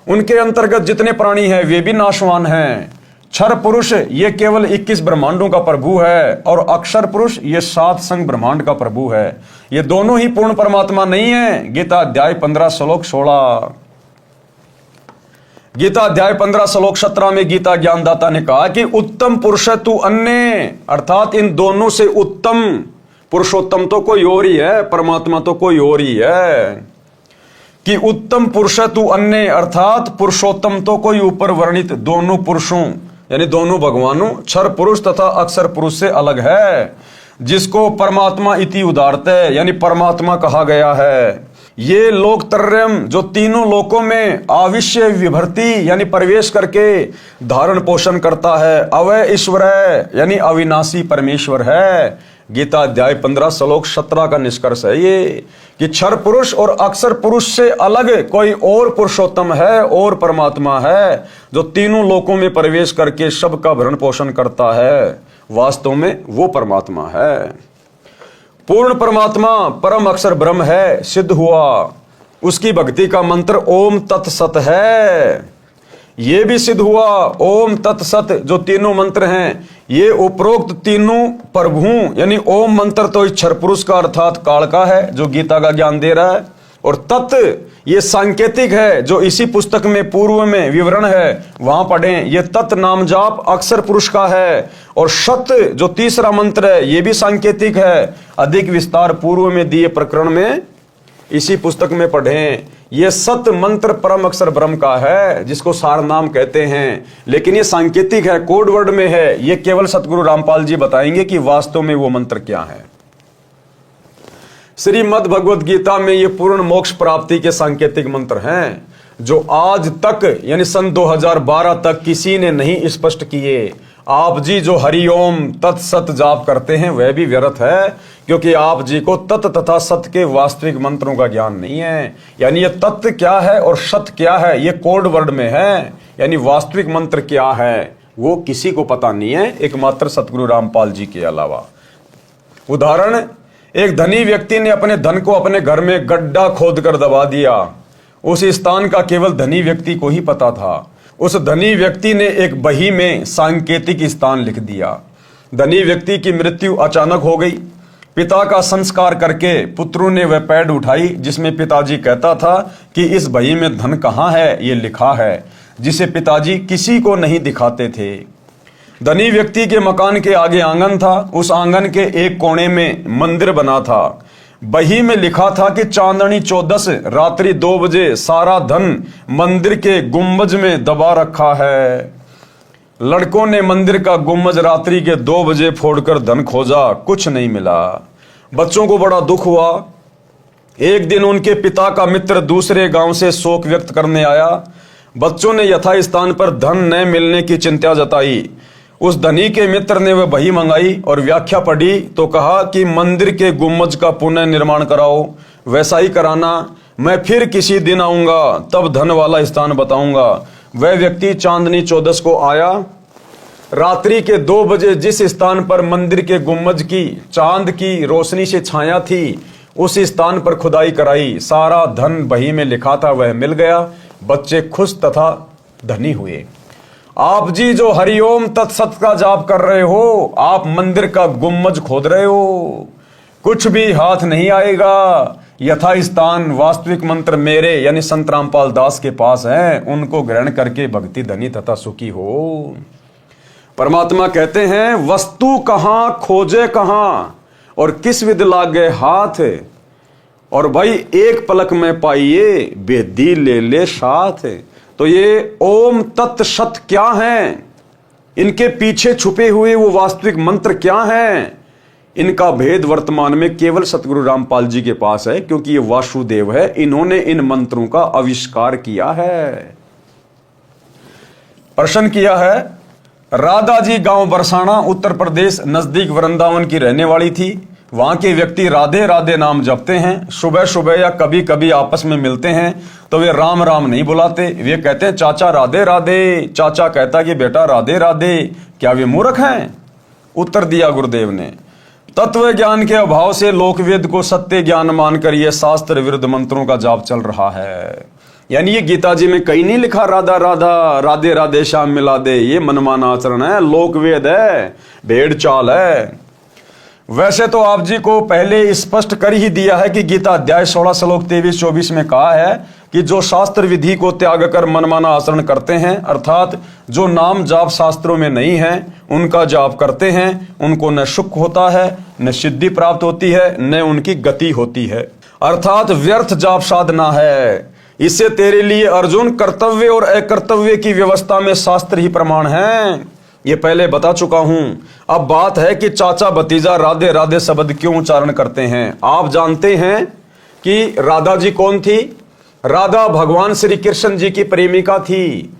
उनके अंतर्गत जितने प्राणी हैं वे भी नाशवान हैं। क्षर पुरुष ये केवल 21 ब्रह्मांडों का प्रभु है और अक्षर पुरुष ये 7 संग ब्रह्मांड का प्रभु है। ये दोनों ही पूर्ण परमात्मा नहीं है। गीता अध्याय 15 श्लोक 16। गीता अध्याय 15 श्लोक 17 में गीता ज्ञानदाता ने कहा कि उत्तम पुरुष तू अन्य, अर्थात इन दोनों से उत्तम पुरुषोत्तम तो कोई और ही है, परमात्मा तो कोई और ही है। कि उत्तम पुरुष तू अन्य अर्थात पुरुषोत्तम तो कोई ऊपर वर्णित दोनों पुरुषों यानी दोनों भगवानों क्षर पुरुष तथा अक्षर पुरुष से अलग है, जिसको परमात्मा इति उदारते यानी परमात्मा कहा गया है। ये लोकत्रयम जो तीनों लोकों में आविश्य विभर्ति यानी प्रवेश करके धारण पोषण करता है, अवय ईश्वर है यानी अविनाशी परमेश्वर है। गीता अध्याय 15 श्लोक 17 का निष्कर्ष है ये कि क्षर पुरुष और अक्षर पुरुष से अलग कोई और पुरुषोत्तम है और परमात्मा है जो तीनों लोकों में प्रवेश करके सबका भरण पोषण करता है। वास्तव में वो परमात्मा है, पूर्ण परमात्मा परम अक्षर ब्रह्म है। सिद्ध हुआ उसकी भक्ति का मंत्र ओम तत्सत है। ये भी सिद्ध हुआ ओम तत्सत जो तीनों मंत्र हैं ये उपरोक्त तीनों प्रभुओं यानी ओम मंत्र तो क्षर पुरुष का अर्थात काल का है जो गीता का ज्ञान दे रहा है, और तत् ये सांकेतिक है जो इसी पुस्तक में पूर्व में विवरण है वहां पढ़ें। ये तत् नाम जाप अक्षर पुरुष का है, और सत जो तीसरा मंत्र है ये भी सांकेतिक है। अधिक विस्तार पूर्व में दिए प्रकरण में इसी पुस्तक में पढ़ें। ये सत मंत्र परम अक्षर ब्रह्म का है जिसको सार नाम कहते हैं, लेकिन ये सांकेतिक है, कोड वर्ड में है। ये केवल सतगुरु रामपाल जी बताएंगे कि वास्तव में वो मंत्र क्या है। श्रीमद् भगवद गीता में ये पूर्ण मोक्ष प्राप्ति के सांकेतिक मंत्र हैं जो आज तक यानी सन 2012 तक किसी ने नहीं स्पष्ट किए। आप जी जो हरिओम तत्सत जाप करते हैं वह भी व्यर्थ है, क्योंकि आप जी को तत् तथा सत के वास्तविक मंत्रों का ज्ञान नहीं है। यानी ये तत्व क्या है और सत क्या है ये कोड वर्ड में है, यानी वास्तविक मंत्र क्या है वो किसी को पता नहीं है एकमात्र सतगुरु रामपाल जी के अलावा। उदाहरण, एक धनी व्यक्ति ने अपने धन को अपने घर में गड्ढा खोदकर दबा दिया। उस स्थान का केवल धनी व्यक्ति को ही पता था। उस धनी व्यक्ति ने एक बही में सांकेतिक स्थान लिख दिया। धनी व्यक्ति की मृत्यु अचानक हो गई। पिता का संस्कार करके पुत्रों ने वह पैड उठाई जिसमें पिताजी कहता था कि इस बही में धन कहाँ है, ये लिखा है, जिसे पिताजी किसी को नहीं दिखाते थे। धनी व्यक्ति के मकान के आगे आंगन था। उस आंगन के एक कोने में मंदिर बना था। बही में लिखा था कि चांदनी 14 रात्रि 2 बजे सारा धन मंदिर के गुंबज में दबा रखा है। लड़कों ने मंदिर का गुंबज रात्रि के 2 बजे फोड़कर धन खोजा, कुछ नहीं मिला। बच्चों को बड़ा दुख हुआ। एक दिन उनके पिता का मित्र दूसरे गांव से शोक व्यक्त करने आया। बच्चों ने यथास्थान पर धन न मिलने की चिंता जताई। उस धनी के मित्र ने वह बही मंगाई और व्याख्या पढ़ी तो कहा कि मंदिर के गुंबज का पुनः निर्माण कराओ। वैसा ही कराना, मैं फिर किसी दिन आऊंगा, तब धन वाला स्थान बताऊंगा। वह व्यक्ति चांदनी 14 को आया। रात्रि के 2 बजे जिस स्थान पर मंदिर के गुंबज की चांद की रोशनी से छाया थी, उस स्थान पर खुदाई कराई। सारा धन बही में लिखा था वह मिल गया। बच्चे खुश तथा धनी हुए। आप जी जो हरिओम तत्सत का जाप कर रहे हो, आप मंदिर का गुंबज खोद रहे हो, कुछ भी हाथ नहीं आएगा। यथास्थान वास्तविक मंत्र मेरे यानी संत रामपाल दास के पास हैं, उनको ग्रहण करके भक्ति धनी तथा सुखी हो। परमात्मा कहते हैं वस्तु कहां खोजे कहां और किस विध लागे हाथ, और भाई एक पलक में पाइए बेदी ले ले साथ। तो ये ओम तत् सत क्या है, इनके पीछे छुपे हुए वो वास्तविक मंत्र क्या हैं, इनका भेद वर्तमान में केवल सतगुरु रामपाल जी के पास है, क्योंकि ये वासुदेव है। इन्होंने इन मंत्रों का आविष्कार किया है। प्रश्न किया है, राधा जी गांव बरसाना उत्तर प्रदेश नजदीक वृंदावन की रहने वाली थी। वहां के व्यक्ति राधे राधे नाम जपते हैं। सुबह सुबह या कभी कभी आपस में मिलते हैं तो वे राम राम नहीं बुलाते, वे कहते हैं चाचा राधे राधे। चाचा कहता कि बेटा राधे राधे, क्या वे मूर्ख हैं? उत्तर दिया गुरुदेव ने, तत्व ज्ञान के अभाव से लोकवेद को सत्य ज्ञान मानकर यह शास्त्र विरुद्ध मंत्रों का जाप चल रहा है। यानी ये गीता जी में कहीं नहीं लिखा राधा राधा, राधे राधे श्याम मिला दे, ये मनमाना आचरण है, लोकवेद है, भेड़ चाल है। वैसे तो आप जी को पहले स्पष्ट कर ही दिया है कि गीता अध्याय 16 श्लोक 23-24 में कहा है कि जो शास्त्र विधि को त्याग कर मनमाना आचरण करते हैं, अर्थात जो नाम जाप शास्त्रों में नहीं है उनका जाप करते हैं, उनको न सुख होता है, न सिद्धि प्राप्त होती है, न उनकी गति होती है, अर्थात व्यर्थ जाप साधना है। इससे तेरे लिए अर्जुन कर्तव्य और अकर्तव्य की व्यवस्था में शास्त्र ही प्रमाण है, ये पहले बता चुका हूं। अब बात है कि चाचा भतीजा राधे राधे शब्द क्यों उच्चारण करते हैं। आप जानते हैं कि राधा जी कौन थी? राधा भगवान श्री कृष्ण जी की प्रेमिका थी।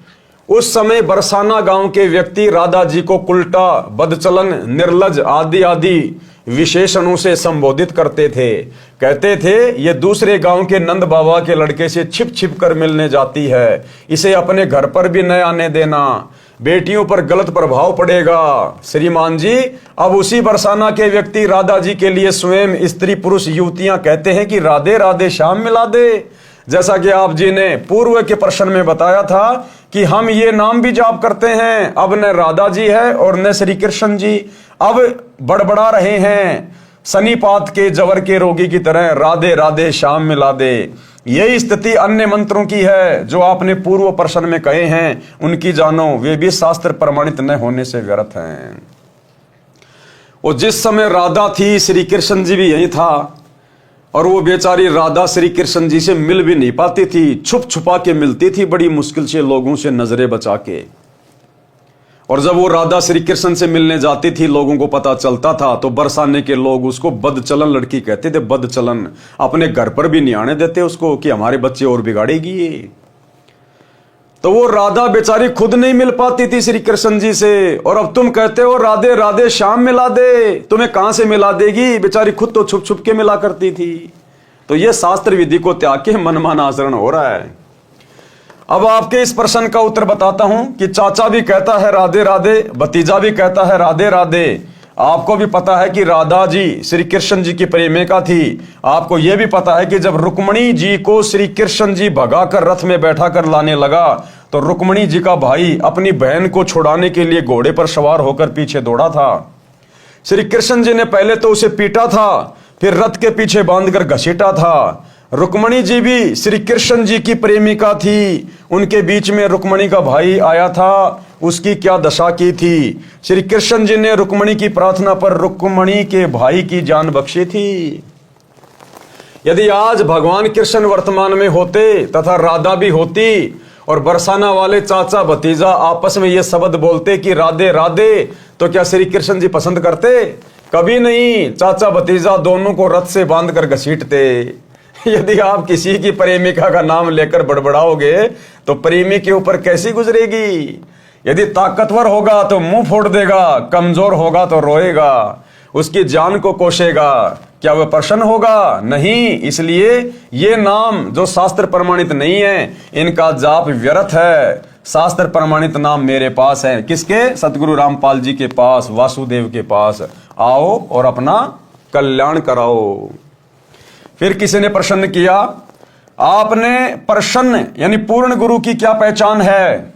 उस समय बरसाना गांव के व्यक्ति राधा जी को उल्टा, बदचलन, निर्लज आदि आदि विशेषणों से संबोधित करते थे। कहते थे ये दूसरे गांव के नंद बाबा के लड़के से छिप छिप कर मिलने जाती है, इसे अपने घर पर भी न आने देना, बेटियों पर गलत प्रभाव पड़ेगा। श्रीमान जी, अब उसी बरसाना के व्यक्ति राधा जी के लिए स्वयं स्त्री पुरुष युवतियां कहते हैं कि राधे राधे श्याम मिला दे। जैसा कि आप जी ने पूर्व के प्रश्न में बताया था कि हम ये नाम भी जाप करते हैं, अब न राधा जी है और न श्री कृष्ण जी, अब बड़बड़ा रहे हैं सनीपात के जवर के रोगी की तरह, राधे राधे श्याम मिला दे। यही स्थिति अन्य मंत्रों की है जो आपने पूर्व प्रश्न में कहे हैं, उनकी जानो, वे भी शास्त्र प्रमाणित न होने से व्यर्थ हैं। और जिस समय राधा थी श्री कृष्ण जी भी यही था, और वो बेचारी राधा श्री कृष्ण जी से मिल भी नहीं पाती थी, छुप छुपा के मिलती थी बड़ी मुश्किल से लोगों से नजरें बचा के। और जब वो राधा श्री कृष्ण से मिलने जाती थी लोगों को पता चलता था तो बरसाने के लोग उसको बदचलन लड़की कहते थे, बदचलन, अपने घर पर भी नहीं आने देते उसको कि हमारे बच्चे और बिगाड़ेगी ये। तो वो राधा बेचारी खुद नहीं मिल पाती थी श्री कृष्ण जी से, और अब तुम कहते हो राधे राधे श्याम मिला दे, तुम्हें कहां से मिला देगी? बेचारी खुद तो छुप छुप के मिला करती थी। तो ये शास्त्र विधि को त्याग के मनमाना आचरण हो रहा है। अब आपके इस प्रश्न का उत्तर बताता हूं कि चाचा भी कहता है राधे राधे, भतीजा भी कहता है राधे राधे। आपको भी पता है कि राधा जी श्री कृष्ण जी की प्रेमिका थी। आपको यह भी पता है कि जब रुक्मणी जी को श्री कृष्ण जी भगाकर रथ में बैठा कर लाने लगा तो रुक्मणी जी का भाई अपनी बहन को छुड़ाने के लिए घोड़े पर सवार होकर पीछे दौड़ा था। श्री कृष्ण जी ने पहले तो उसे पीटा था, फिर रथ के पीछे बांधकर घसीटा था। रुक्मणी जी भी श्री कृष्ण जी की प्रेमिका थी, उनके बीच में रुक्मणी का भाई आया था, उसकी क्या दशा की थी। श्री कृष्ण जी ने रुक्मणी की प्रार्थना पर रुक्मणी के भाई की जान बख्शी थी। यदि आज भगवान कृष्ण वर्तमान में होते तथा राधा भी होती और बरसाना वाले चाचा भतीजा आपस में ये शब्द बोलते कि राधे राधे, तो क्या श्री कृष्ण जी पसंद करते? कभी नहीं। चाचा भतीजा दोनों को रथ से बांधकर घसीटते। यदि आप किसी की प्रेमिका का नाम लेकर बड़बड़ाओगे तो प्रेमी के ऊपर कैसी गुजरेगी? यदि ताकतवर होगा तो मुंह फोड़ देगा, कमजोर होगा तो रोएगा, उसकी जान को कोसेगा। क्या वह प्रसन्न होगा? नहीं। इसलिए ये नाम जो शास्त्र प्रमाणित नहीं है, इनका जाप व्यर्थ है। शास्त्र प्रमाणित नाम मेरे पास है। किसके? सतगुरु रामपाल जी के पास, वासुदेव के पास। आओ और अपना कल्याण कराओ। फिर किसी ने प्रश्न किया, आपने प्रसन्न यानी पूर्ण गुरु की क्या पहचान है?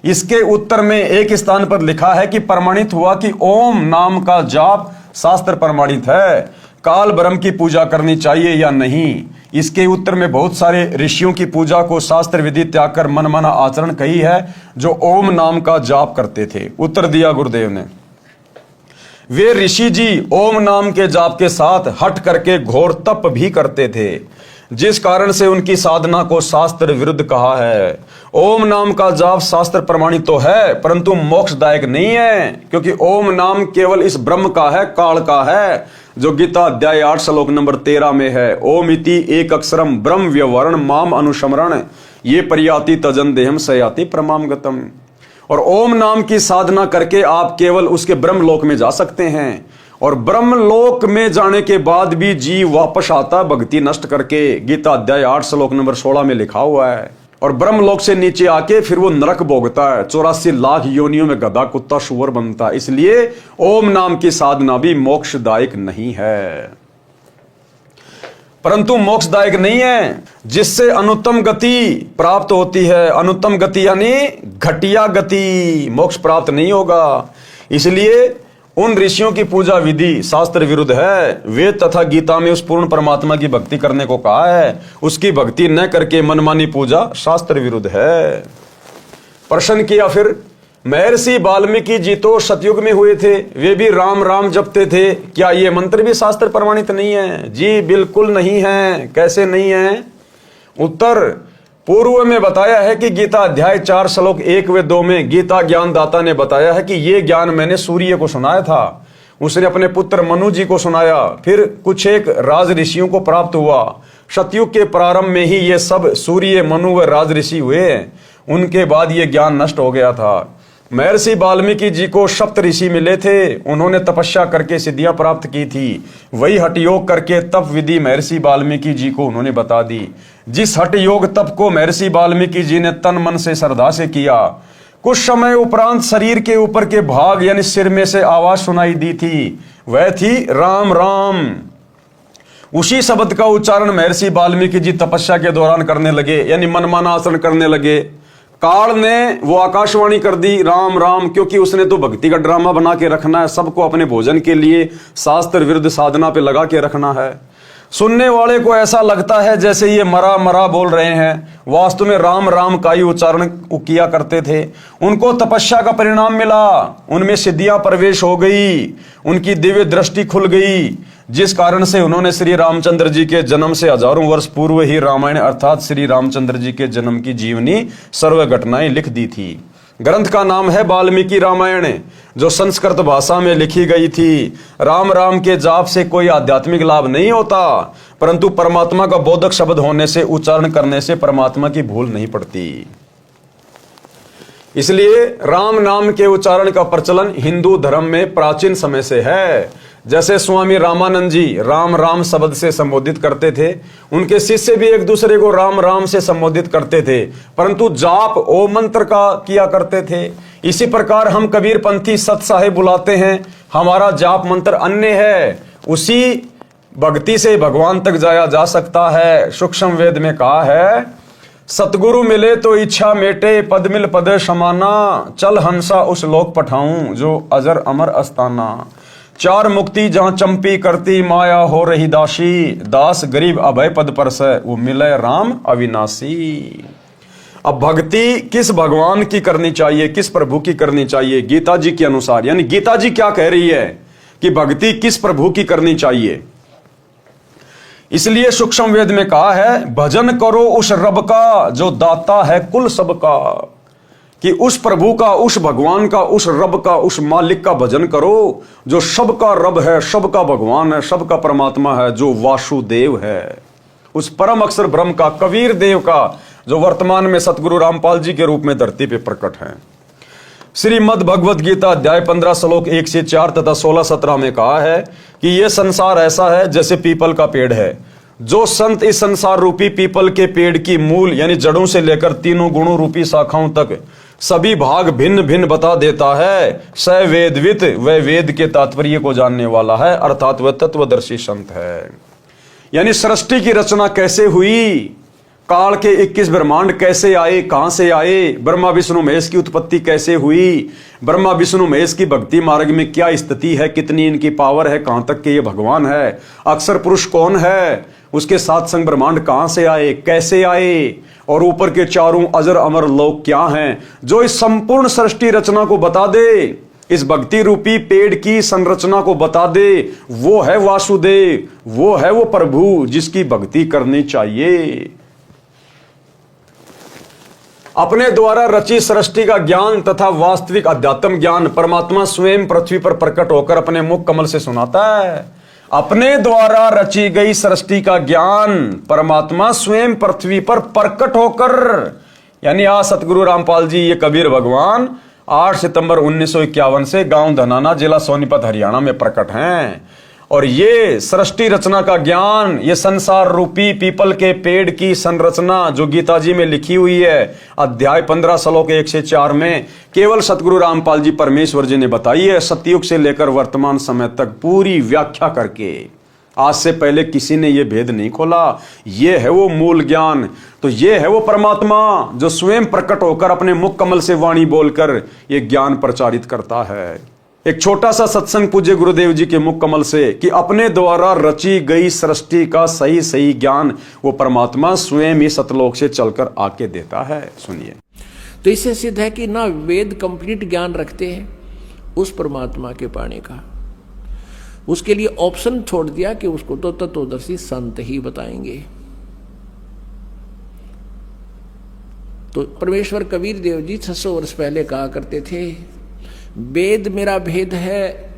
इसके उत्तर में एक स्थान पर लिखा है कि प्रमाणित हुआ कि ओम नाम का जाप शास्त्र प्रमाणित है। काल ब्रह्म की पूजा करनी चाहिए या नहीं? इसके उत्तर में बहुत सारे ऋषियों की पूजा को शास्त्र विधि त्याग कर मनमाना आचरण कही है, जो ओम नाम का जाप करते थे। उत्तर दिया गुरुदेव ने, वे ऋषि जी ओम नाम के जाप के साथ हट करके घोर तप भी करते थे, जिस कारण से उनकी साधना को शास्त्र विरुद्ध कहा है। ओम नाम का जाप शास्त्र प्रमाणित तो है, परंतु मोक्षदायक नहीं है, क्योंकि ओम नाम केवल इस ब्रह्म का है, काल का है, जो गीता अध्याय 8 श्लोक नंबर 13 में है। ओम इति एक अक्षरम ब्रह्म व्यवरण माम अनुस्मरण ये परियाति तजन देहम सयाति प्रमाम गतम। और ओम नाम की साधना करके आप केवल उसके ब्रह्म लोक में जा सकते हैं, और ब्रह्म लोक में जाने के बाद भी जीव वापस आता भक्ति नष्ट करके। गीता अध्याय 8 श्लोक नंबर 16 में लिखा हुआ है। और ब्रह्म लोक से नीचे आके फिर वो नरक भोगता है, 84 लाख योनियों में गधा कुत्ता शुअर बनता है। इसलिए ओम नाम की साधना भी मोक्षदायक नहीं है, परंतु मोक्षदायक नहीं है, जिससे अनुत्तम गति प्राप्त होती है। अनुत्तम गति यानी घटिया गति, मोक्ष प्राप्त नहीं होगा। इसलिए उन ऋषियों की पूजा विधि शास्त्र विरुद्ध है। वेद तथा गीता में उस पूर्ण परमात्मा की भक्ति करने को कहा है, उसकी भक्ति न करके मनमानी पूजा शास्त्र विरुद्ध है। प्रश्न किया फिर, महर्षि वाल्मीकि जी तो सतयुग में हुए थे, वे भी राम राम जपते थे, क्या ये मंत्र भी शास्त्र प्रमाणित नहीं है? जी बिल्कुल नहीं है। कैसे नहीं है? उत्तर, पूर्व में बताया है कि गीता अध्याय 4 श्लोक 1 व 2 में गीता ज्ञानदाता ने बताया है कि ये ज्ञान मैंने सूर्य को सुनाया था, उसने अपने पुत्र मनु जी को सुनाया, फिर कुछ एक राज ऋषियों को प्राप्त हुआ। सतयुग के प्रारंभ में ही ये सब सूर्य, मनु व राज ऋषि हुए, उनके बाद ये ज्ञान नष्ट हो गया था। महर्षि वाल्मीकि जी को सप्त ऋषि मिले थे, उन्होंने तपस्या करके सिद्धियां प्राप्त की थी, वही हठ योग करके तप विधि महर्षि वाल्मीकि जी को उन्होंने बता दी। जिस हठ योग तप को महर्षि वाल्मीकि जी ने तन मन से श्रद्धा से किया, कुछ समय उपरांत शरीर के ऊपर के भाग यानी सिर में से आवाज सुनाई दी थी, वह थी राम राम। उसी शब्द का उच्चारण महर्षि वाल्मीकि जी तपस्या के दौरान करने लगे, यानी मनमाना आचरण करने लगे। काल ने वो आकाशवाणी कर दी राम राम, क्योंकि उसने तो भक्ति का ड्रामा बना के रखना है, सबको अपने भोजन के लिए शास्त्र विरुद्ध साधना पे लगा के रखना है। सुनने वाले को ऐसा लगता है जैसे ये मरा मरा बोल रहे हैं, वास्तव में राम राम का ही उच्चारण किया करते थे। उनको तपस्या का परिणाम मिला, उनमें सिद्धियां प्रवेश हो गई, उनकी दिव्य दृष्टि खुल गई, जिस कारण से उन्होंने श्री रामचंद्र जी के जन्म से हजारों वर्ष पूर्व ही रामायण अर्थात श्री रामचंद्र जी के जन्म की जीवनी सर्व घटनाएं लिख दी थी। ग्रंथ का नाम है वाल्मीकि रामायण, जो संस्कृत भाषा में लिखी गई थी। राम राम के जाप से कोई आध्यात्मिक लाभ नहीं होता, परंतु परमात्मा का बोधक शब्द होने से, उच्चारण करने से परमात्मा की भूल नहीं पड़ती। इसलिए राम नाम के उच्चारण का प्रचलन हिंदू धर्म में प्राचीन समय से है। जैसे स्वामी रामानंद जी राम राम शब्द से संबोधित करते थे, उनके शिष्य भी एक दूसरे को राम राम से संबोधित करते थे, परंतु जाप ओम मंत्र का किया करते थे। इसी प्रकार हम कबीर पंथी सत साहेब बुलाते हैं, हमारा जाप मंत्र अन्य है। उसी भक्ति से भगवान तक जाया जा सकता है। सूक्ष्म वेद में कहा है, सतगुरु मिले तो इच्छा मेटे, पद मिल पद समाना, चल हंसा उस लोक पठाऊं जो अजर अमर अस्ताना। चार मुक्ति जहां चंपी करती माया हो रही दासी, दास गरीब अभय पद पर से वो मिले राम अविनाशी। अब भक्ति किस भगवान की करनी चाहिए, किस प्रभु की करनी चाहिए गीता जी के अनुसार, यानी गीता जी क्या कह रही है कि भक्ति किस प्रभु की करनी चाहिए। इसलिए सूक्ष्म वेद में कहा है भजन करो उस रब का जो दाता है कुल सबका, कि उस प्रभु का, उस भगवान का, उस रब का, उस मालिक का भजन करो जो सबका रब है, सबका भगवान है, सबका परमात्मा है, जो वासुदेव है, उस परम अक्षर ब्रह्म का, कबीर देव का, जो वर्तमान में सतगुरु रामपाल जी के रूप में धरती पे प्रकट है। श्रीमद् भगवत गीता अध्याय 15 श्लोक 1 से 4 तथा 16-17 में कहा है कि यह संसार ऐसा है जैसे पीपल का पेड़ है। जो संत इस संसार रूपी पीपल के पेड़ की मूल यानी जड़ों से लेकर तीनों गुणों रूपी शाखाओं तक सभी भाग भिन्न भिन्न बता देता है, स वेदवित, वह वेद के तात्पर्य को जानने वाला है, अर्थात वह तत्वदर्शी संत है। यानी सृष्टि की रचना कैसे हुई, काल के 21 ब्रह्मांड कैसे आए, कहां से आए, ब्रह्मा विष्णु महेश की उत्पत्ति कैसे हुई, ब्रह्मा विष्णु महेश की भक्ति मार्ग में क्या स्थिति है, कितनी इनकी पावर है, कहां तक के ये भगवान है, अक्षर पुरुष कौन है, उसके साथ संग ब्रह्मांड कहां से आए, कैसे आए, और ऊपर के चारों अजर अमर लोक क्या हैं, जो इस संपूर्ण सृष्टि रचना को बता दे, इस भक्ति रूपी पेड़ की संरचना को बता दे, वो है वासुदेव, वो है वो प्रभु जिसकी भक्ति करनी चाहिए। अपने द्वारा रची सृष्टि का ज्ञान तथा वास्तविक अध्यात्म ज्ञान परमात्मा स्वयं पृथ्वी पर प्रकट होकर अपने मुख कमल से सुनाता है। अपने द्वारा रची गई सृष्टि का ज्ञान परमात्मा स्वयं पृथ्वी पर प्रकट होकर, यानी आज सतगुरु रामपाल जी ये कबीर भगवान 8 सितंबर 1951 से गांव धनाना जिला सोनीपत हरियाणा में प्रकट हैं। और ये सृष्टि रचना का ज्ञान, ये संसार रूपी पीपल के पेड़ की संरचना जो गीता जी में लिखी हुई है अध्याय 15 श्लोक 1 से 4 में केवल सतगुरु रामपाल जी परमेश्वर जी ने बताई है, सतयुग से लेकर वर्तमान समय तक पूरी व्याख्या करके। आज से पहले किसी ने यह भेद नहीं खोला। ये है वो मूल ज्ञान, तो ये है वो परमात्मा जो स्वयं प्रकट होकर अपने मुख कमल से वाणी बोलकर ये ज्ञान प्रचारित करता है। एक छोटा सा सत्संग पूज्य गुरुदेव जी के मुख कमल से कि अपने द्वारा रची गई सृष्टि का सही सही ज्ञान वो परमात्मा स्वयं ही सतलोक से चलकर आके देता है। सुनिए, तो इससे सिद्ध है कि ना वेद कंप्लीट ज्ञान रखते हैं उस परमात्मा के पाने का, उसके लिए ऑप्शन छोड़ दिया कि उसको तो तत्वदर्शी संत ही बताएंगे। तो परमेश्वर कबीर देव जी 600 वर्ष पहले कहा करते थे, वेद मेरा भेद है,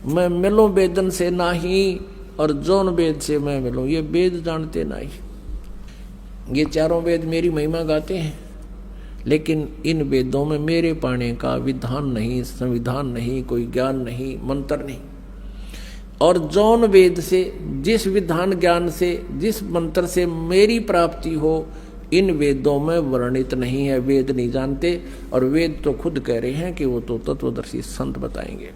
मैं मिलूं वेदन से नाही, और जौन वेद से मैं मिलूं। ये वेद जानते नहीं, ये चारों वेद मेरी महिमा गाते हैं, लेकिन इन वेदों में मेरे पाने का विधान नहीं, संविधान नहीं, कोई ज्ञान नहीं, मंत्र नहीं। और जौन वेद से, जिस विधान ज्ञान से, जिस मंत्र से मेरी प्राप्ति हो, इन वेदों में वर्णित नहीं है। वेद नहीं जानते, और वेद तो खुद कह रहे हैं कि वो तो तत्वदर्शी संत बताएंगे।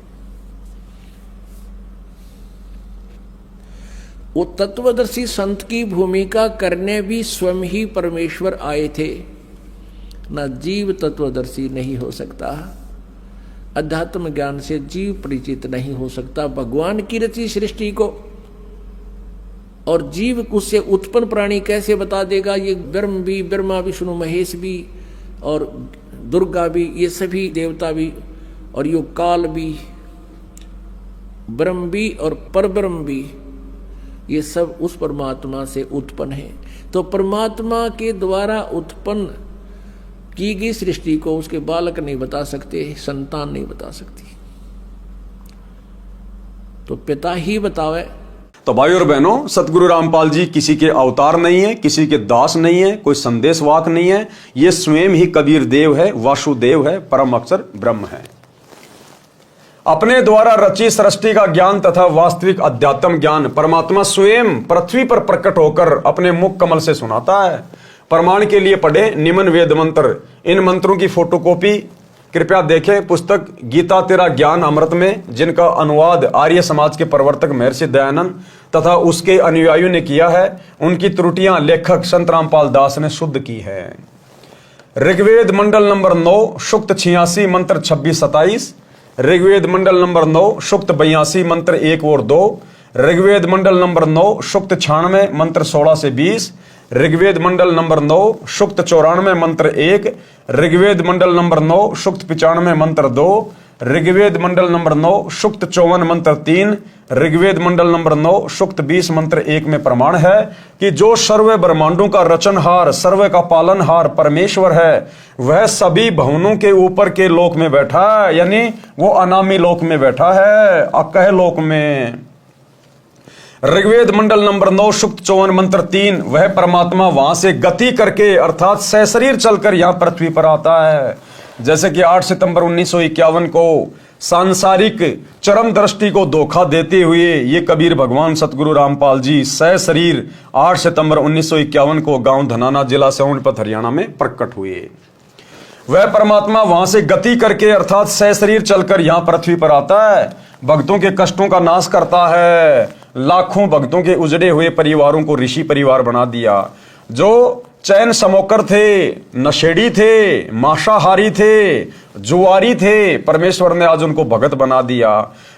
वो तत्वदर्शी संत की भूमिका करने भी स्वयं ही परमेश्वर आए थे। ना जीव तत्वदर्शी नहीं हो सकता, अध्यात्म ज्ञान से जीव परिचित नहीं हो सकता भगवान की रची सृष्टि को, और जीव उससे उत्पन्न प्राणी कैसे बता देगा। ये ब्रह्म भी, ब्रह्मा विष्णु महेश भी, और दुर्गा भी, ये सभी देवता भी, और यो काल भी, ब्रह्म भी और परब्रह्म भी, ये सब उस परमात्मा से उत्पन्न है। तो परमात्मा के द्वारा उत्पन्न की गई सृष्टि को उसके बालक नहीं बता सकते, संतान नहीं बता सकती, तो पिता ही बतावे। तो भाई और बहनों, सतगुरु रामपाल जी किसी के अवतार नहीं है, किसी के दास नहीं है, कोई संदेशवाक नहीं है। ये स्वयं ही कबीर देव है, वासुदेव है, परम अक्षर ब्रह्म है। अपने द्वारा रची सृष्टि का ज्ञान तथा वास्तविक अध्यात्म ज्ञान परमात्मा स्वयं पृथ्वी पर प्रकट होकर अपने मुख कमल से सुनाता है। प्रमाण के लिए पढ़े निम्न वेद मंत्र। इन मंत्रों की फोटोकॉपी कृपया देखें पुस्तक गीता तेरा ज्ञान अमृत में, जिनका अनुवाद आर्य समाज के प्रवर्तक महर्षि दयानंद तथा उसके अनुयायियों ने किया है। उनकी त्रुटियां लेखक संत रामपाल दास ने शुद्ध की है। ऋग्वेद मंडल नंबर 9 सूक्त 86 मंत्र 26-27, ऋग्वेद मंडल नंबर 9 सूक्त 82 मंत्र 1 और 2, ऋग्वेद मंडल नंबर 9 सूक्त 96 मंत्र 16 से 20, ऋग्वेद मंडल नंबर 9 सूक्त 94 मंत्र 1, ऋग्वेद मंडल नंबर 9 सूक्त 95 मंत्र 2, ऋग्वेद मंडल नंबर 9 सूक्त 54 मंत्र 3, ऋग्वेद मंडल नंबर 9 सूक्त 20 मंत्र 1 में प्रमाण है कि जो सर्व ब्रह्मांडों का रचनहार, सर्व का पालनहार परमेश्वर है, वह सभी भवनों के ऊपर के लोक में बैठा है, यानी वो अनामी लोक में बैठा है, अकह लोक में। ऋग्वेद मंडल नंबर 9 सूक्त 54 मंत्र 3, वह परमात्मा वहां से गति करके अर्थात सशरीर चलकर यहां पृथ्वी पर आता है। जैसे कि 8 सितंबर 1951 को सांसारिक चरम दृष्टि को धोखा देते हुए ये कबीर भगवान सतगुरु रामपाल जी सशरीर 8 सितंबर 1951 को गांव धनाना, जिला सोनीपत, हरियाणा में प्रकट हुए। वह परमात्मा वहां से गति करके अर्थात सशरीर चलकर यहां पृथ्वी पर आता है, भक्तों के कष्टों का नाश करता है, लाखों भक्तों के उजड़े हुए परिवारों को ऋषि परिवार बना दिया। जो चैन समोकर थे, नशेड़ी थे, मांसाहारी थे, जुआरी थे, परमेश्वर ने आज उनको भगत बना दिया।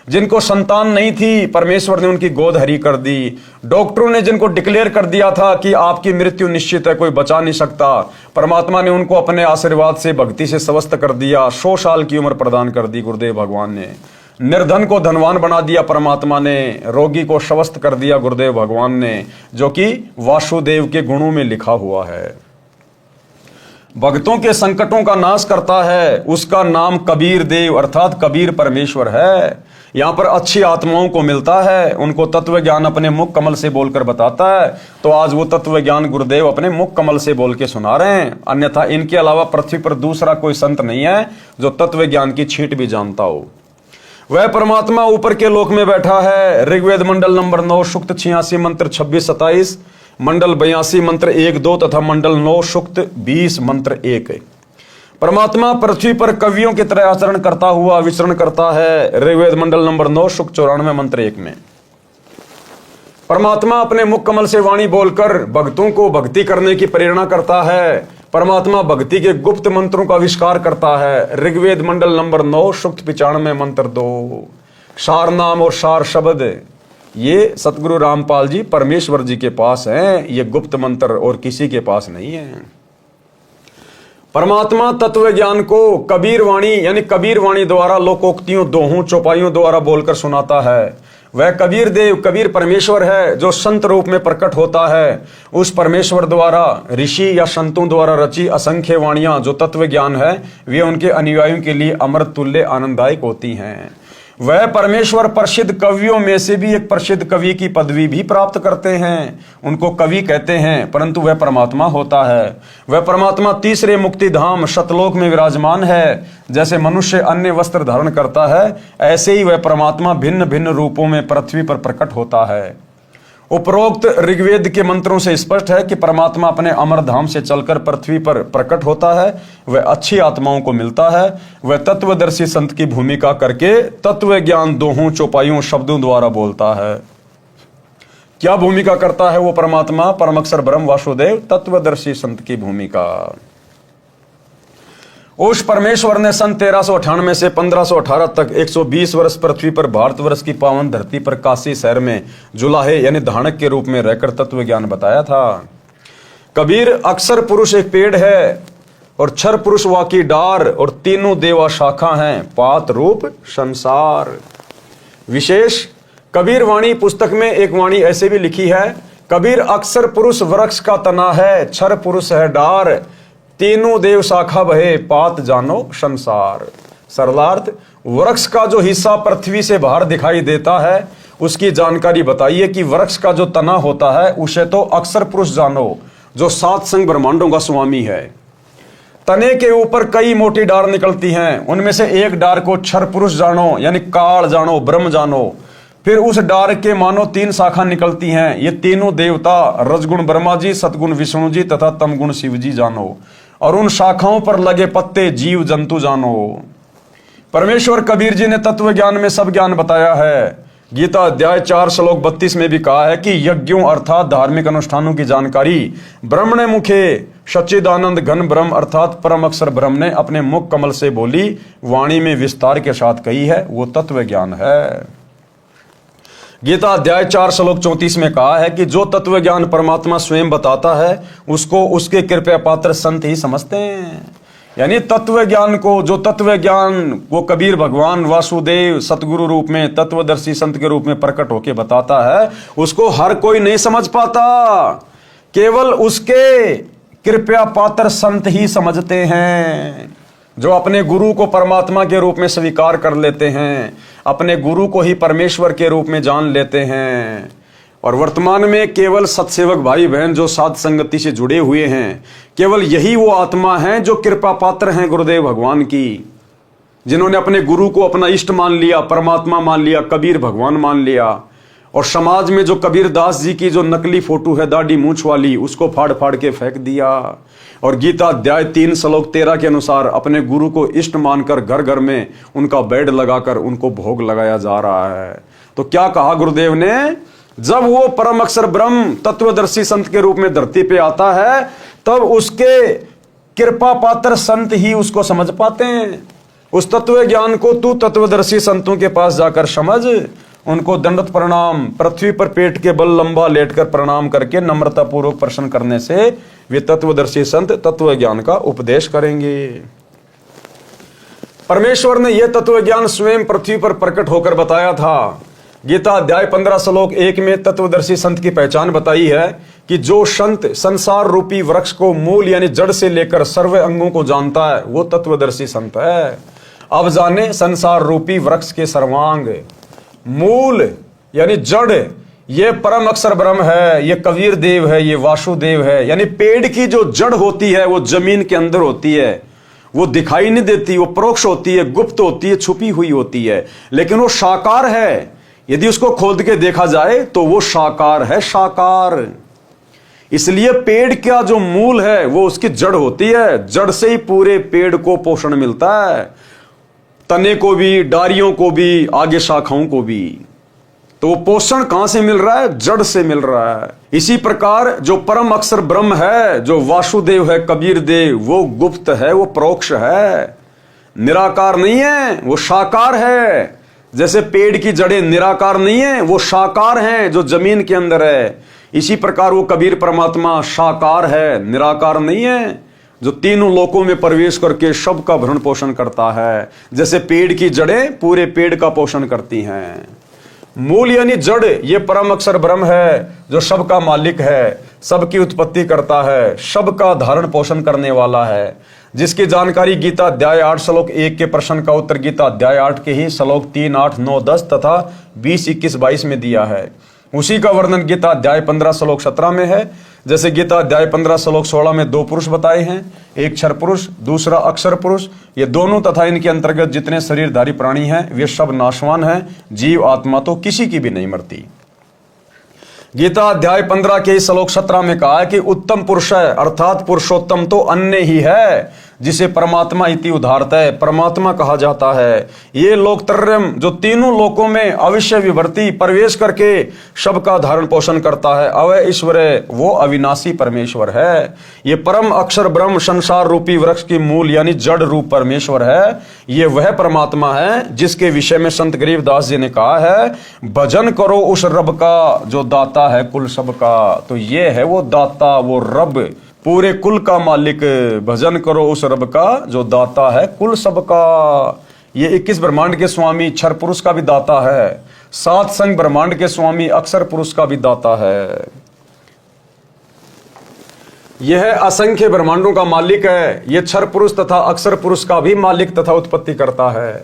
जिनको संतान नहीं थी, परमेश्वर ने उनकी गोद हरी कर दी। डॉक्टरों ने जिनको डिक्लेयर कर दिया था कि आपकी मृत्यु निश्चित है, कोई बचा नहीं सकता, परमात्मा ने उनको अपने आशीर्वाद से, भक्ति से स्वस्थ कर दिया। 100 साल की उम्र प्रदान कर दी गुरुदेव भगवान ने। निर्धन को धनवान बना दिया परमात्मा ने, रोगी को स्वस्थ कर दिया गुरुदेव भगवान ने, जो कि वासुदेव के गुणों में लिखा हुआ है। भक्तों के संकटों का नाश करता है, उसका नाम कबीर देव अर्थात कबीर परमेश्वर है। यहाँ पर अच्छी आत्माओं को मिलता है, उनको तत्व ज्ञान अपने मुख कमल से बोलकर बताता है। तो आज वो तत्व ज्ञान गुरुदेव अपने मुख कमल से बोल के सुना रहे हैं। अन्यथा इनके अलावा पृथ्वी पर दूसरा कोई संत नहीं है जो तत्व ज्ञान की छींट भी जानता हो। वह परमात्मा ऊपर के लोक में बैठा है। ऋग्वेद मंडल नंबर 9 सूक्त 86 मंत्र 26-27, मंडल 82 मंत्र 1-2 तथा मंडल 9 सूक्त 20 मंत्र 1। परमात्मा पृथ्वी पर कवियों की तरह आचरण करता हुआ विचरण करता है। ऋग्वेद मंडल नंबर 9 सूक्त 94 मंत्र 1 में परमात्मा अपने मुख कमल से वाणी बोलकर भक्तों को भक्ति करने की प्रेरणा करता है। परमात्मा भक्ति के गुप्त मंत्रों का आविष्कार करता है। ऋग्वेद मंडल नंबर 9 सूक्त 95 मंत्र 2। सार नाम और सार शब्द ये सतगुरु रामपाल जी परमेश्वर जी के पास हैं, ये गुप्त मंत्र और किसी के पास नहीं है। परमात्मा तत्व ज्ञान को कबीर वाणी यानी कबीर वाणी द्वारा लोकोक्तियों, दोहों, चौपाइयों द्वारा बोलकर सुनाता है। वह कबीर देव, कबीर परमेश्वर है जो संत रूप में प्रकट होता है। उस परमेश्वर द्वारा ऋषि या संतों द्वारा रची असंख्य वाणियां जो तत्व ज्ञान है, वे उनके अनुयायियों के लिए अमृत तुल्य आनंददायक होती हैं। वह परमेश्वर प्रसिद्ध कवियों में से भी एक प्रसिद्ध कवि की पदवी भी प्राप्त करते हैं। उनको कवि कहते हैं, परंतु वह परमात्मा होता है। वह परमात्मा तीसरे मुक्ति धाम सतलोक में विराजमान है। जैसे मनुष्य अन्य वस्त्र धारण करता है, ऐसे ही वह परमात्मा भिन्न भिन्न रूपों में पृथ्वी पर प्रकट होता है। उपरोक्त ऋग्वेद के मंत्रों से स्पष्ट है कि परमात्मा अपने अमर धाम से चलकर पृथ्वी पर प्रकट होता है। वह अच्छी आत्माओं को मिलता है। वह तत्वदर्शी संत की भूमिका करके तत्व ज्ञान दोहों, चौपाइयों, शब्दों द्वारा बोलता है। क्या भूमिका करता है वो परमात्मा? परमअक्षर ब्रह्म वासुदेव तत्वदर्शी संत की भूमिका। उस परमेश्वर ने सन 1398 से 1518 तक 120 वर्ष पृथ्वी पर भारतवर्ष की पावन धरती पर काशी शहर में जुलाहे यानी धानक के रूप में रहकर तत्व ज्ञान बताया था। कबीर अक्षर पुरुष एक पेड़ है और क्षर पुरुष वाकी डार और तीनों देवा शाखा हैं, पात रूप संसार। विशेष कबीर वाणी पुस्तक में एक वाणी ऐसे भी लिखी है, कबीर अक्षर पुरुष वृक्ष का तना है, क्षर पुरुष है डार, तीनों देव शाखा बहे, पात जानो संसार। सरलार्थ, वृक्ष का जो हिस्सा पृथ्वी से बाहर दिखाई देता है उसकी जानकारी बताइए कि वृक्ष का जो तना होता है उसे तो अक्षर पुरुष जानो, जो 7 संग ब्रह्मांडों का स्वामी है। तने के ऊपर कई मोटी डार निकलती हैं, उनमें से एक डार को क्षर पुरुष जानो यानी काल जानो, ब्रह्म जानो। फिर उस डार के मानो 3 शाखा निकलती हैं, ये तीनों देवता रजगुण ब्रह्मा जी, सतगुण विष्णु जी तथा तमगुण शिव जी जानो। और उन शाखाओं पर लगे पत्ते जीव जंतु जानो। परमेश्वर कबीर जी ने तत्व ज्ञान में सब ज्ञान बताया है। गीता अध्याय 4 श्लोक 32 में भी कहा है कि यज्ञों अर्थात धार्मिक अनुष्ठानों की जानकारी ब्रह्मणे मुखे सच्चिदानंद घन ब्रह्म अर्थात परम अक्षर ब्रह्म ने अपने मुख कमल से बोली वाणी में विस्तार के साथ कही है, वो तत्व ज्ञान है। गीता अध्याय 4 श्लोक 34 में कहा है कि जो तत्व ज्ञान परमात्मा स्वयं बताता है उसको उसके कृपया पात्र संत ही समझते हैं। यानी तत्व ज्ञान को, जो तत्व ज्ञान वो कबीर भगवान वासुदेव सतगुरु रूप में तत्वदर्शी संत के रूप में प्रकट होकर बताता है, उसको हर कोई नहीं समझ पाता, केवल उसके कृपया पात्र संत ही समझते हैं, जो अपने गुरु को परमात्मा के रूप में स्वीकार कर लेते हैं, अपने गुरु को ही परमेश्वर के रूप में जान लेते हैं। और वर्तमान में केवल सत्सेवक भाई बहन जो साध संगति से जुड़े हुए हैं, केवल यही वो आत्मा हैं जो कृपा पात्र हैं गुरुदेव भगवान की, जिन्होंने अपने गुरु को अपना इष्ट मान लिया, परमात्मा मान लिया, कबीर भगवान मान लिया। और समाज में जो कबीर दास जी की जो नकली फोटो है दाढ़ी मूंछ वाली, उसको फाड़ फाड़ के फेंक दिया। और गीता अध्याय 3 श्लोक 13 के अनुसार अपने गुरु को इष्ट मानकर घर घर में उनका बेड लगाकर उनको भोग लगाया जा रहा है। तो क्या कहा गुरुदेव ने, जब वो परम अक्षर ब्रह्म तत्वदर्शी संत के रूप में धरती पे आता है, तब उसके कृपा पात्र संत ही उसको समझ पाते हैं। उस तत्व ज्ञान को तू तत्वदर्शी संतों के पास जाकर समझ, उनको दंडवत प्रणाम, पृथ्वी पर पेट के बल लंबा लेटकर प्रणाम करके नम्रता पूर्वक प्रश्न करने से वे तत्वदर्शी संत तत्व ज्ञान का उपदेश करेंगे। परमेश्वर ने यह तत्व ज्ञान स्वयं पृथ्वी पर प्रकट होकर बताया था। गीता अध्याय 15 श्लोक 1 में तत्वदर्शी संत की पहचान बताई है कि जो संत संसार रूपी वृक्ष को मूल यानी जड़ से लेकर सर्व अंगों को जानता है, वो तत्वदर्शी संत है। अब जाने संसार रूपी वृक्ष के सर्वांग, मूल यानी जड़, ये परम अक्षर ब्रह्म है, ये कबीर देव है, ये वासुदेव है। यानी पेड़ की जो जड़ होती है वो जमीन के अंदर होती है, वो दिखाई नहीं देती, वो परोक्ष होती है, गुप्त होती है, छुपी हुई होती है, लेकिन वो साकार है। यदि उसको खोद के देखा जाए तो वो साकार है, साकार। इसलिए पेड़ का जो मूल है वो उसकी जड़ होती है, जड़ से ही पूरे पेड़ को पोषण मिलता है, तने को भी, डारियों को भी, आगे शाखाओं को भी। तो वो पोषण कहां से मिल रहा है? जड़ से मिल रहा है। इसी प्रकार जो परम अक्षर ब्रह्म है, जो वासुदेव है, कबीर देव, वो गुप्त है, वो परोक्ष है, निराकार नहीं है, वो साकार है। जैसे पेड़ की जड़ें निराकार नहीं है, वो साकार हैं जो जमीन के अंदर है। इसी प्रकार वो कबीर परमात्मा साकार है, निराकार नहीं है, जो तीनों लोकों में प्रवेश करके सबका भरण पोषण करता है। जैसे पेड़ की जड़ें पूरे पेड़ का पोषण करती हैं। मूल यानी जड़ ये परम अक्षर ब्रह्म है, जो सबका मालिक है, सबकी उत्पत्ति करता है, सबका धारण पोषण करने वाला है, जिसकी जानकारी गीता अध्याय 8 श्लोक 1 के प्रश्न का उत्तर गीता अध्याय 8 के ही श्लोक 3, 8, 9, 10 तथा 20, 21, 22 में दिया है। उसी का वर्णन गीता अध्याय 15 श्लोक 17 में है। जैसे गीता अध्याय 15 श्लोक 16 में 2 पुरुष बताए हैं, एक क्षर पुरुष, दूसरा अक्षर पुरुष। ये दोनों तथा इनके अंतर्गत जितने शरीरधारी प्राणी हैं वे सब नाशवान हैं, जीव आत्मा तो किसी की भी नहीं मरती। गीता अध्याय 15 के श्लोक 17 में कहा है कि उत्तम पुरुष है अर्थात पुरुषोत्तम तो अन्य ही है, जिसे परमात्मा इति उदाहरता है, परमात्मा कहा जाता है। ये लोकत्रयम जो तीनों लोकों में अविश्य विवर्ती प्रवेश करके सबका धारण पोषण करता है, अवय ईश्वर है, वो अविनाशी परमेश्वर है। ये परम अक्षर ब्रह्म संसार रूपी वृक्ष की मूल यानी जड़ रूप परमेश्वर है। ये वह परमात्मा है जिसके विषय में संत गरीबदास जी ने कहा है, भजन करो उस रब का जो दाता है कुल सबका। तो ये है वो दाता, वो रब, पूरे कुल का मालिक। भजन करो उस रब का जो दाता है कुल सबका। ये 21 ब्रह्मांड के स्वामी क्षर पुरुष का भी दाता है, 7 संग ब्रह्मांड के स्वामी अक्षर पुरुष का भी दाता है। यह असंख्य ब्रह्मांडों का मालिक है। यह क्षर पुरुष तथा अक्षर पुरुष का भी मालिक तथा उत्पत्ति करता है।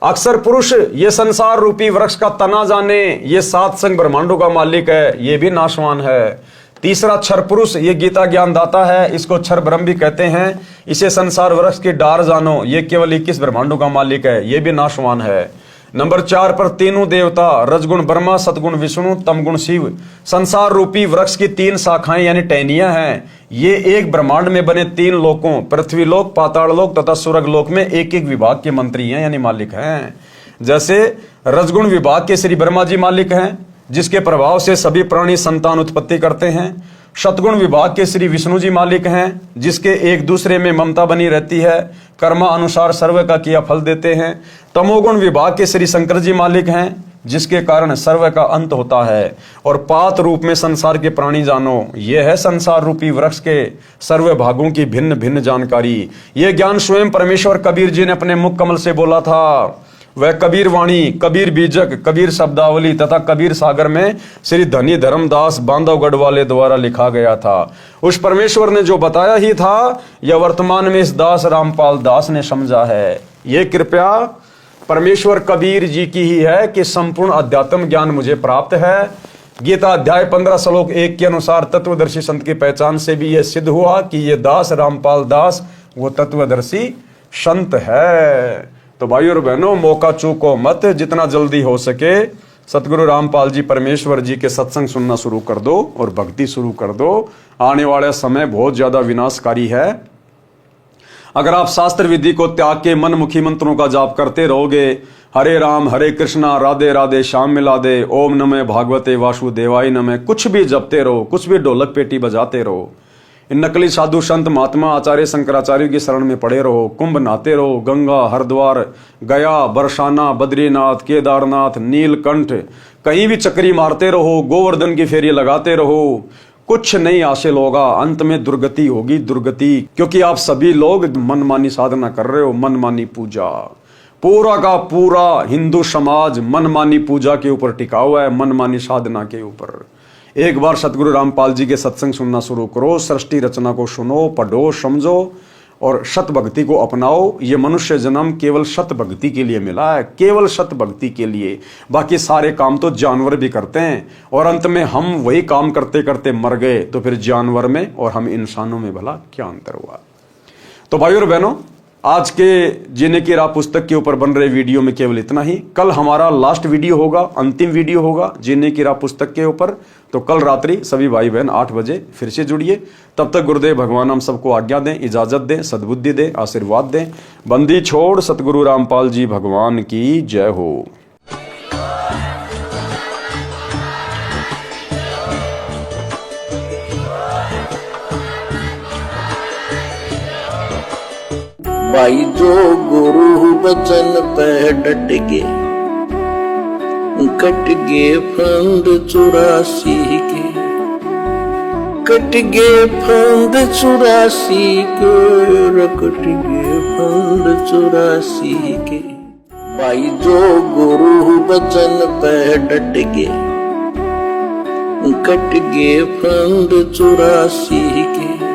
अक्षर पुरुष ये संसार रूपी वृक्ष का तना जाने, ये 7 संग ब्रह्मांडों का मालिक है, ये भी नाशवान है। तीसरा क्षर पुरुष ये गीता ज्ञान दाता है, इसको क्षर ब्रह्म भी कहते हैं। इसे संसार वृक्ष की डार जानो, ये केवल 21 ब्रह्मांडों का मालिक है, ये भी नाशवान है। नंबर 4 पर तीनों देवता, रजगुण ब्रह्मा, सतगुण विष्णु, तमगुण शिव, संसार रूपी वृक्ष की 3 शाखाएं यानी टहनियां हैं। ये एक ब्रह्मांड में बने 3 लोकों पृथ्वी लोक, पाताल लोक तथा स्वर्ग लोक में एक एक विभाग के मंत्री हैं यानी मालिक हैं। जैसे रजगुण विभाग के श्री ब्रह्मा जी मालिक हैं, जिसके प्रभाव से सभी प्राणी संतान उत्पत्ति करते हैं। सतगुण विभाग के श्री विष्णु जी मालिक हैं, जिसके एक दूसरे में ममता बनी रहती है, कर्मा अनुसार सर्व का किया फल देते हैं। तमोगुण विभाग के श्री शंकर जी मालिक हैं, जिसके कारण सर्व का अंत होता है। और पात रूप में संसार के प्राणी जानो, यह है संसार रूपी वृक्ष के सर्व भागों की भिन्न भिन्न जानकारी। यह ज्ञान स्वयं परमेश्वर कबीर जी ने अपने मुख कमल से बोला था। वह कबीर वाणी, कबीर बीजक, कबीर शब्दावली तथा कबीर सागर में श्री धनी धर्मदास बांधवगढ़ वाले द्वारा लिखा गया था। उस परमेश्वर ने जो बताया ही था, यह वर्तमान में इस दास रामपाल दास ने समझा है। ये कृपया परमेश्वर कबीर जी की ही है कि संपूर्ण अध्यात्म ज्ञान मुझे प्राप्त है। गीता अध्याय 15 श्लोक 1 के अनुसार तत्वदर्शी संत की पहचान से भी यह सिद्ध हुआ कि ये दास रामपाल दास वो तत्वदर्शी संत है। तो भाइयों और बहनों, मौका चूको मत, जितना जल्दी हो सके सतगुरु रामपाल जी परमेश्वर जी के सत्संग सुनना शुरू कर दो और भक्ति शुरू कर दो। आने वाला समय बहुत ज्यादा विनाशकारी है। अगर आप शास्त्र विधि को त्याग के मनमुखी मंत्रों का जाप करते रहोगे, हरे राम हरे कृष्णा राधे राधे श्याम मिला दे, ओम नमः भागवते वासुदेवाय नमः, कुछ भी जपते रहो, कुछ भी ढोलक पेटी बजाते रहो, इन नकली साधु संत महात्मा आचार्य शंकराचार्य की शरण में पड़े रहो, कुंभ नहाते रहो, गंगा हरिद्वार गया बरसाना बद्रीनाथ केदारनाथ नीलकंठ कहीं भी चक्री मारते रहो, गोवर्धन की फेरी लगाते रहो, कुछ नहीं हासिल होगा। अंत में दुर्गति होगी, दुर्गति। क्योंकि आप सभी लोग मनमानी साधना कर रहे हो, मनमानी पूजा। पूरा का पूरा हिंदू समाज मनमानी पूजा के ऊपर टिका हुआ है, मनमानी साधना के ऊपर। एक बार सतगुरु रामपाल जी के सत्संग सुनना शुरू करो, सृष्टि रचना को सुनो, पढ़ो, समझो और सत भक्ति को अपनाओ। ये मनुष्य जन्म केवल सत भक्ति के लिए मिला है, केवल सत भक्ति के लिए। बाकी सारे काम तो जानवर भी करते हैं और अंत में हम वही काम करते करते मर गए, तो फिर जानवर में और हम इंसानों में भला क्या अंतर हुआ। तो भाइयों और बहनों, आज के जीने की राह पुस्तक के ऊपर बन रहे वीडियो में केवल इतना ही। कल हमारा लास्ट वीडियो होगा, अंतिम वीडियो होगा जीने की राह पुस्तक के ऊपर। तो कल रात्रि सभी भाई बहन 8 बजे फिर से जुड़िए। तब तक गुरुदेव भगवान हम सबको आज्ञा दें, इजाजत दें, सद्बुद्धि दें, आशीर्वाद दें। बंदी छोड़ सतगुरु रामपाल जी भगवान की जय हो। भाई जो गुरु बचन पे डट के, कट गे फंद 84 के, कट गे फंद 84 के, कट गे फंद 84 के। भाई जो गुरु बचन पे डट के, कट गे फंद 84 के।